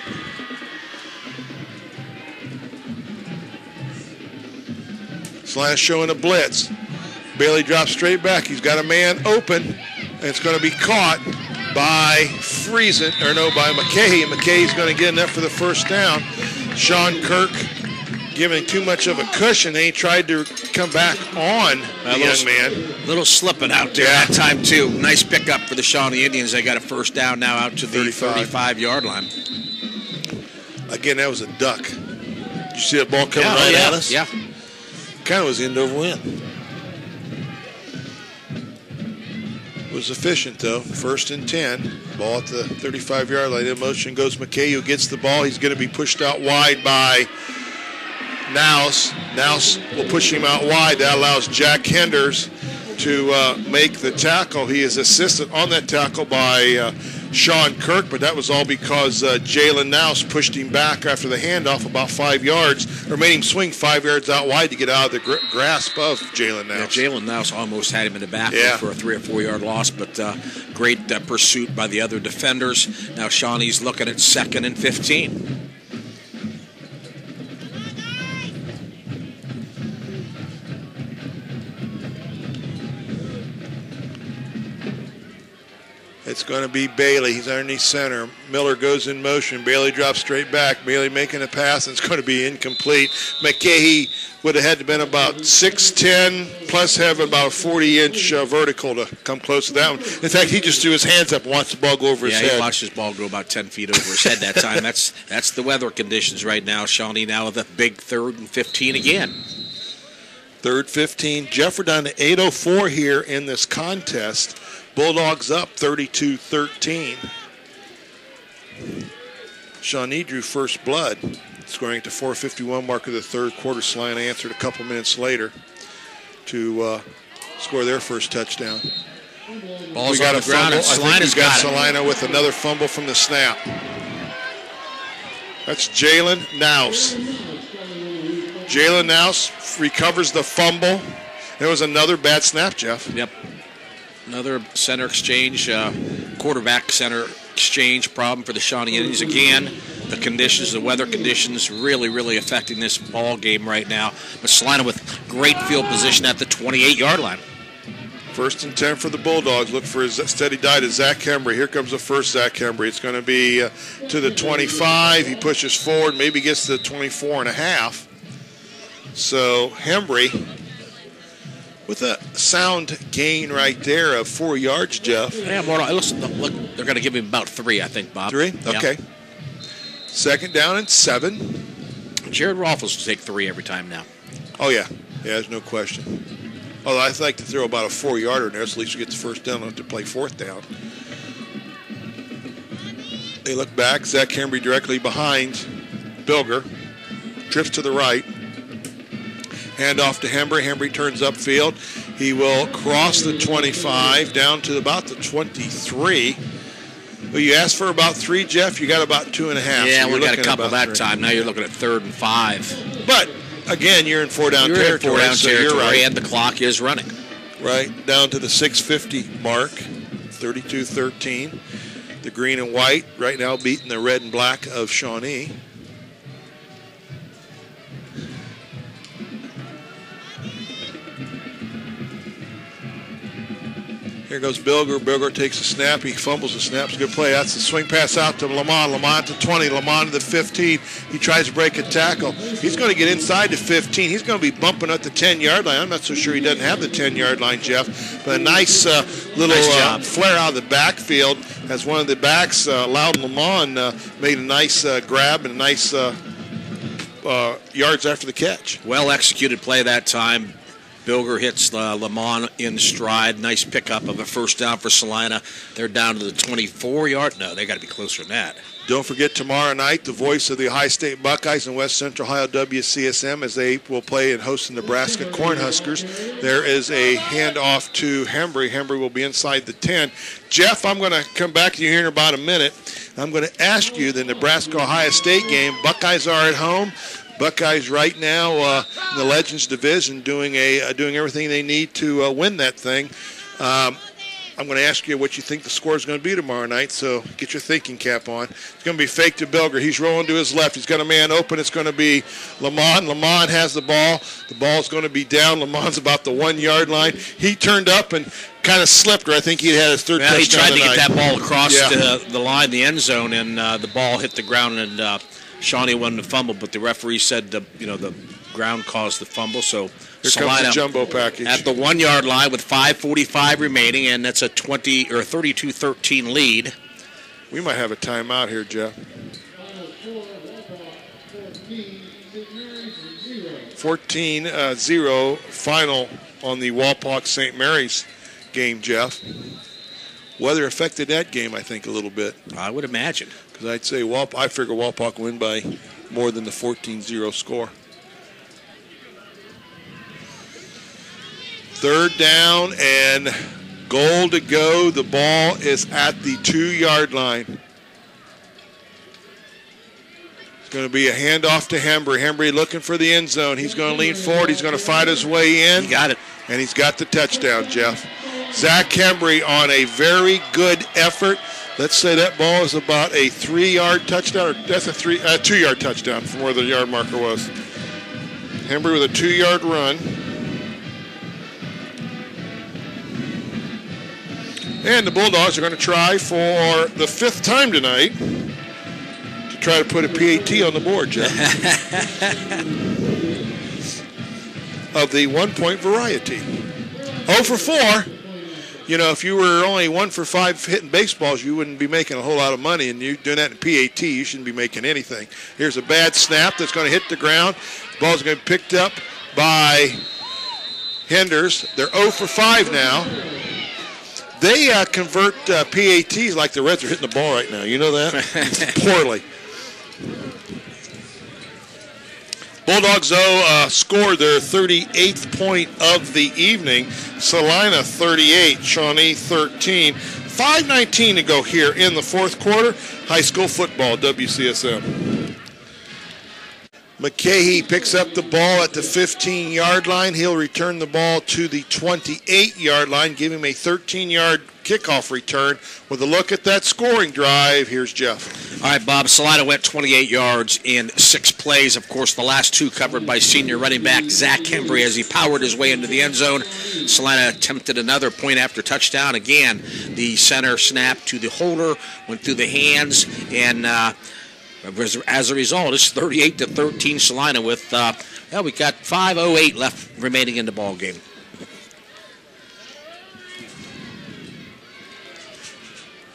Celina showing a blitz. Bailey drops straight back. He's got a man open, and it's going to be caught by by McKay. McKay's going to get enough for the first down. Sean Kirk giving too much of a cushion. They tried to come back on the young man. Little slipping out there that time, too. Nice pickup for the Shawnee Indians. They got a first down now out to the 35-yard line. Again, that was a duck. Did you see that ball coming at us? Yeah. Kind of was end over end. Was efficient, though. 1st and 10. Ball at the 35-yard line. In motion goes McKay, who gets the ball. He's going to be pushed out wide by Naus. Naus will push him out wide. That allows Jack Henders to make the tackle. He is assisted on that tackle by Sean Kirk, but that was all because Jalen Naus pushed him back after the handoff about 5 yards, or made him swing 5 yards out wide to get out of the grasp of Jalen Naus. Yeah, Jalen Naus almost had him in the backfield for a 3 or 4 yard loss, but great pursuit by the other defenders. Now Shawnee's looking at 2nd and 15. It's going to be Bailey. He's underneath center. Miller goes in motion. Bailey drops straight back. Bailey making a pass, and it's going to be incomplete. McKay would have had to been about 6'10", plus have about a 40-inch vertical to come close to that one. In fact, he just threw his hands up and watched the ball go over his head. Yeah, he watched his ball go about 10 feet over his head that time. That's the weather conditions right now. Shawnee now with a big 3rd and 15 again. Third 15. Jeff, we're down to 8:04 here in this contest. Bulldogs up 32-13. Shawnee drew first blood, scoring at the 4:51 mark of the third quarter. Celina answered a couple minutes later to score their first touchdown. Ball's on the ground, and Celina's got it. Celina with another fumble from the snap. That's Jalen Nouse. Jalen Nouse recovers the fumble. There was another bad snap, Jeff. Yep. Another center exchange, quarterback center exchange problem for the Shawnee Indians. Again, the conditions, the weather conditions really affecting this ball game right now. But Celina with great field position at the 28-yard line. First and 10 for the Bulldogs. Look for his steady dive to Zach Hembry. Here comes the first Zach Hembry. It's going to be to the 25. He pushes forward, maybe gets to the 24.5. So Hembry with a sound gain right there of 4 yards, Jeff. Yeah, listen, look, they're going to give him about 3, I think, Bob. 3? Yeah. Okay. Second down and 7. Jared Rolfes will take 3 every time now. Oh, yeah. Yeah, there's no question. Although I'd like to throw about a 4-yarder in there, so at least you get the first down, don't have to play fourth down. They look back. Zach Hembry directly behind Bilger. Trips to the right. Hand off to Hembry. Hembry turns upfield. He will cross the 25 down to about the 23. Well, you asked for about 3, Jeff. You got about 2.5. Yeah, so we got a couple that 3. time. Now you're looking at 3rd and 5. But again, you're in 4-down territory. You're in 4-down territory, you're right. and the clock is running. Right, down to the 6:50 mark, 32-13. The green and white right now beating the red and black of Shawnee. Here goes Bilger. Bilger takes a snap. He fumbles the snap. It's a good play. That's the swing pass out to Lamont. Lamont to 20. Lamont to the 15. He tries to break a tackle. He's going to get inside the 15. He's going to be bumping up the 10-yard line. I'm not so sure he doesn't have the 10-yard line, Jeff. But a nice little flare out of the backfield as one of the backs, Loudon Lamont, made a nice grab and a nice yards after the catch. Well executed play that time. Bilger hits Lamont in stride. Nice pickup of a first down for Celina. They're down to the 24-yard. No, they got to be closer than that. Don't forget tomorrow night, the voice of the Ohio State Buckeyes and West Central Ohio WCSM as they will play and host the Nebraska Cornhuskers. There is a handoff to Hembry. Hembry will be inside the 10. Jeff, I'm going to come back to you here in about a minute. I'm going to ask you the Nebraska-Ohio State game. Buckeyes are at home. Buckeyes right now in the Legends Division doing everything they need to win that thing. I'm going to ask you what you think the score is going to be tomorrow night, so get your thinking cap on. It's going to be fake to Bilger. He's rolling to his left. He's got a man open. It's going to be Lamont. Lamont has the ball. The ball's going to be down. Lamont's about the 1-yard line. He turned up and kind of slipped, or I think he had his third touchdown. He tried to tonight. get that ball across the line, the end zone, and the ball hit the ground, and Shawnee won the fumble, but the referee said the ground caused the fumble. So here comes the jumbo package at the 1-yard line with 5:45 remaining, and that's a 32-13 lead. We might have a timeout here, Jeff. 14-0 final on the Walpock St. Mary's game, Jeff. Weather affected that game, I think, a little bit. I would imagine. Because I'd say I figure Walpock win by more than the 14-0 score. Third down and goal to go. The ball is at the 2-yard line. It's going to be a handoff to Hembry. Hembry looking for the end zone. He's going to lean forward. He's going to fight his way in. He got it. And he's got the touchdown, Jeff. Zach Hembry on a very good effort. Let's say that ball is about a 3-yard touchdown, or that's a 2-yard touchdown from where the yard marker was. Hembry with a 2-yard run. And the Bulldogs are going to try for the 5th time tonight to try to put a PAT on the board, Jeff. Of the 1-point variety. 0 for 4. You know, if you were only 1 for 5 hitting baseballs, you wouldn't be making a whole lot of money. And you're doing that in PAT, you shouldn't be making anything. Here's a bad snap that's going to hit the ground. The ball's going to be picked up by Henders, they're 0 for 5 now. They convert PATs like the Reds are hitting the ball right now. You know that? Poorly. Bulldogs, though, scored their 38th point of the evening. Celina 38, Shawnee 13. 5:19 to go here in the fourth quarter. High school football, WCSM. McCahey picks up the ball at the 15-yard line. He'll return the ball to the 28-yard line, give him a 13-yard kickoff return. With a look at that scoring drive, here's Jeff. All right, Bob, Celina went 28 yards in 6 plays. Of course, the last 2 covered by senior running back Zach Hembry as he powered his way into the end zone. Celina attempted another point after touchdown. Again, the center snap to the holder, went through the hands, and as a result, it's 38-13 Celina with, we got 5:08 left remaining in the ball game.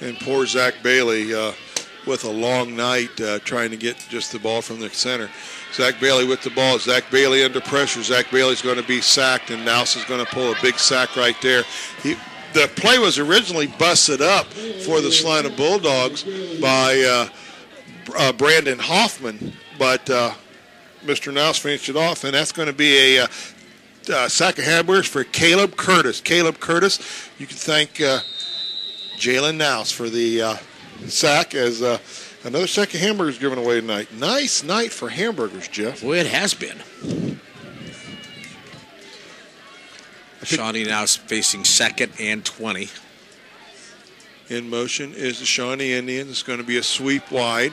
And poor Zach Bailey with a long night trying to get just the ball from the center. Zach Bailey with the ball. Zach Bailey under pressure. Zach Bailey's going to be sacked, and Nouse is going to pull a big sack right there. The play was originally busted up for the Celina Bulldogs by Brandon Hoffman, but Mr. Nouse finished it off, and that's going to be a sack of hamburgers for Caleb Curtis. Caleb Curtis, you can thank Jalen Nouse for the sack as another sack of hamburgers given away tonight. Nice night for hamburgers, Jeff. Well, it has been. Shawnee now is facing 2nd and 20. In motion is the Shawnee Indians. It's going to be a sweep wide.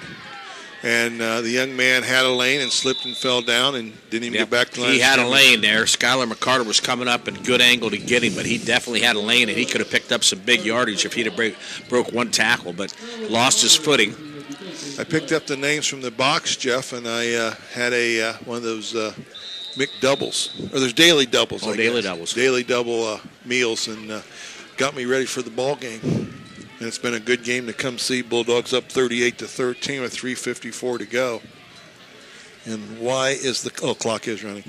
And the young man had a lane and slipped and fell down and didn't even get back to the line. He had a lane there. Skylar McCarter was coming up in good angle to get him, but he definitely had a lane, and he could have picked up some big yardage if he'd have broke one tackle, but lost his footing. I picked up the names from the box, Jeff, and I had one of those McDoubles. Or there's daily doubles. Oh, daily doubles. Daily double meals, and got me ready for the ball game. And it's been a good game to come see. Bulldogs up 38-13 with 3:54 to go. And why is the clock is running?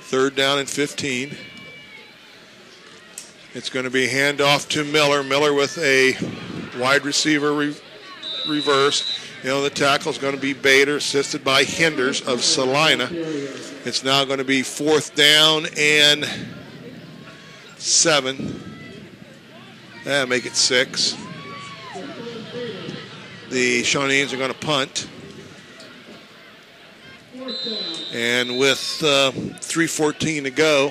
Third down and 15. It's going to be handoff to Miller. Miller with a wide receiver reverse. The tackle is going to be Bader, assisted by Henders of Celina. It's now going to be 4th down and 7. Make it 6. The Shawnees are going to punt. And with 3:14 to go,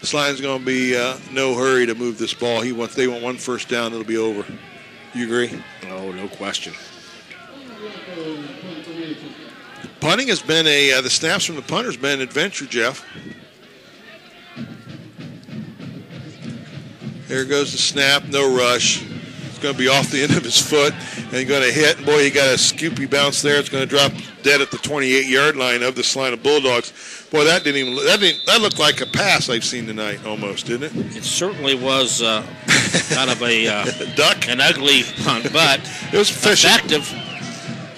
Celina's going to be no hurry to move this ball. They want one first down, it'll be over. You agree? Oh, no question. Punting has been the snaps from the punter's been an adventure, Jeff. There goes the snap, no rush. It's going to be off the end of his foot and going to hit. And boy, he got a scoopy bounce there. It's going to drop dead at the 28-yard line of the Celina Bulldogs. Boy, that looked like a pass I've seen tonight almost, didn't it? It certainly was kind of a duck, an ugly punt, but it was effective.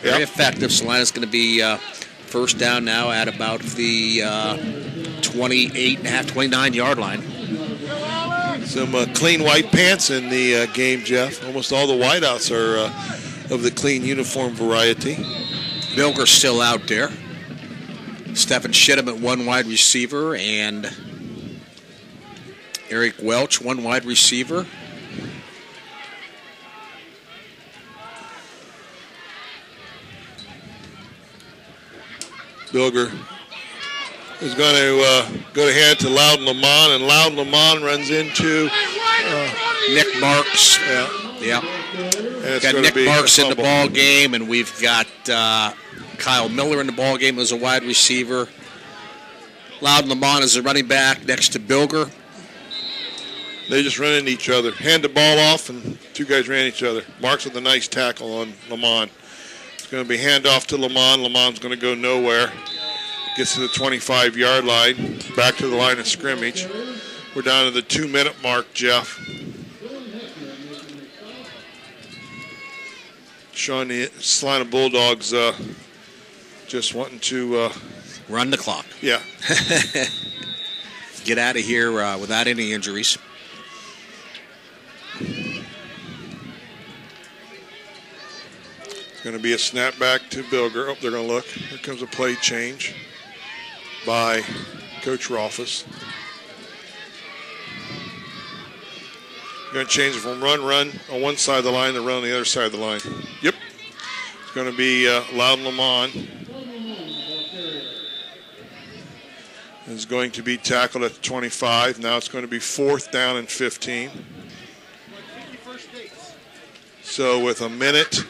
Very effective. Celina's going to be first down now at about the 28.5, 29-yard line. Some clean white pants in the game, Jeff. Almost all the whiteouts are of the clean uniform variety. Bilger's still out there. Stephen Shittum at one wide receiver, and Eric Welch, one wide receiver. Bilger is going to go ahead to Loudon Lamont, and Loudon Lamont runs into Nick Marks. Yeah. We've got Nick Marks in the ball game, and we've got Kyle Miller in the ball game as a wide receiver. Loudon Lamont is a running back next to Bilger. They just run into each other. Hand the ball off, and two guys ran each other. Marks with a nice tackle on Lamont. It's going to be handoff to Lamont. Lamont's going to go nowhere. Gets to the 25-yard line, back to the line of scrimmage. We're down to the 2-minute mark, Jeff. Shawnee Celina Bulldogs just wanting to run the clock. Yeah. Get out of here without any injuries. It's going to be a snap back to Bilger. Oh, they're going to look. Here comes a play change by Coach Rolfus. Going to change it from run on one side of the line to run on the other side of the line. Yep. It's going to be Loudon Lamont. Is going to be tackled at the 25. Now it's going to be 4th down and 15. So with a minute,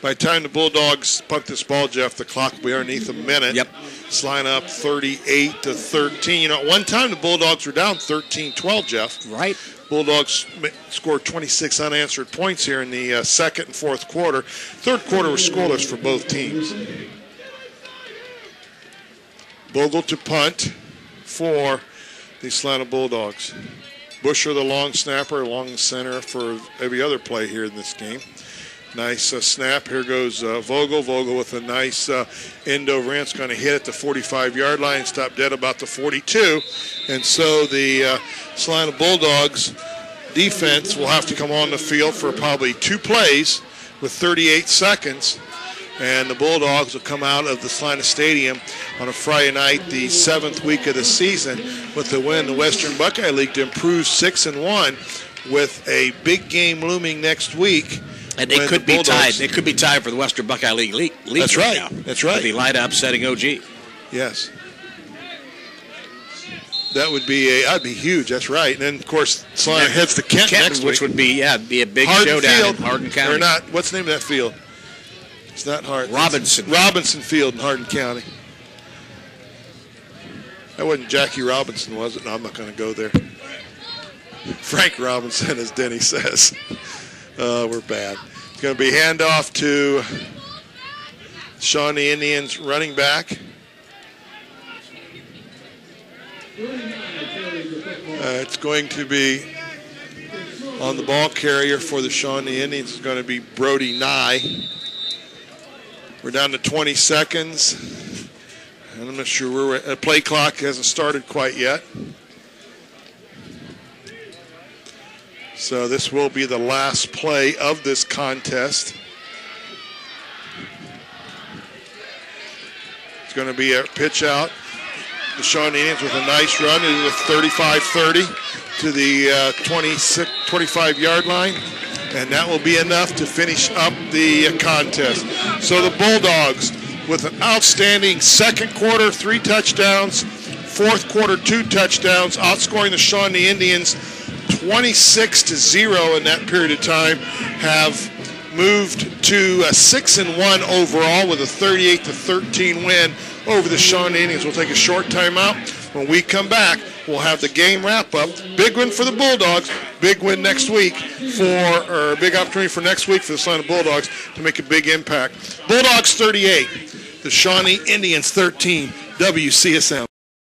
by the time the Bulldogs punt this ball, Jeff, the clock will be underneath a minute. Yep. It's line up 38-13. You know, at one time the Bulldogs were down 13-12, Jeff. Right. Bulldogs scored 26 unanswered points here in the second and fourth quarter. Third quarter was scoreless for both teams. Bogle to punt for the Celina Bulldogs. Busher, the long snapper, along the center for every other play here in this game. Nice snap. Here goes Vogel. Vogel with a nice end over end. It's going to hit at the 45-yard line, stop dead about the 42. And so the Celina Bulldogs defense will have to come on the field for probably 2 plays with 38 seconds. And the Bulldogs will come out of the Celina Stadium on a Friday night, the 7th week of the season, with the win in the Western Buckeye League to improve 6-1 with a big game looming next week. And they could be tied. They could be tied for the Western Buckeye League. That's right. Now. That's right. With Elida upsetting OG. Yes. That would be that'd be huge. That's right. And then of course Celina heads to Kent next week, which would be be a big Hardin showdown Field, in Hardin County. Or not? What's the name of that field? It's not Hardin. Robinson Field in Hardin County. That wasn't Jackie Robinson, was it? No, I'm not going to go there. Frank Robinson, as Denny says. We're bad. It's going to be handoff to Shawnee Indians running back. It's going to be on the ball carrier for the Shawnee Indians. It's going to be Brody Nye. We're down to 20 seconds. And I'm not sure where we're at. The play clock hasn't started quite yet. So this will be the last play of this contest. It's going to be a pitch out. The Shawnee Indians with a nice run. It is a 35-30 to the 25-yard line. And that will be enough to finish up the contest. So the Bulldogs with an outstanding second quarter, 3 touchdowns, fourth quarter, 2 touchdowns, outscoring the Shawnee Indians 26-0 in that period of time, have moved to 6-1 overall with a 38-13 win over the Shawnee Indians. We'll take a short timeout. When we come back, we'll have the game wrap up. Big win for the Bulldogs. Big win next week big opportunity for next week for the Celina Bulldogs to make a big impact. Bulldogs 38, the Shawnee Indians 13, WCSM.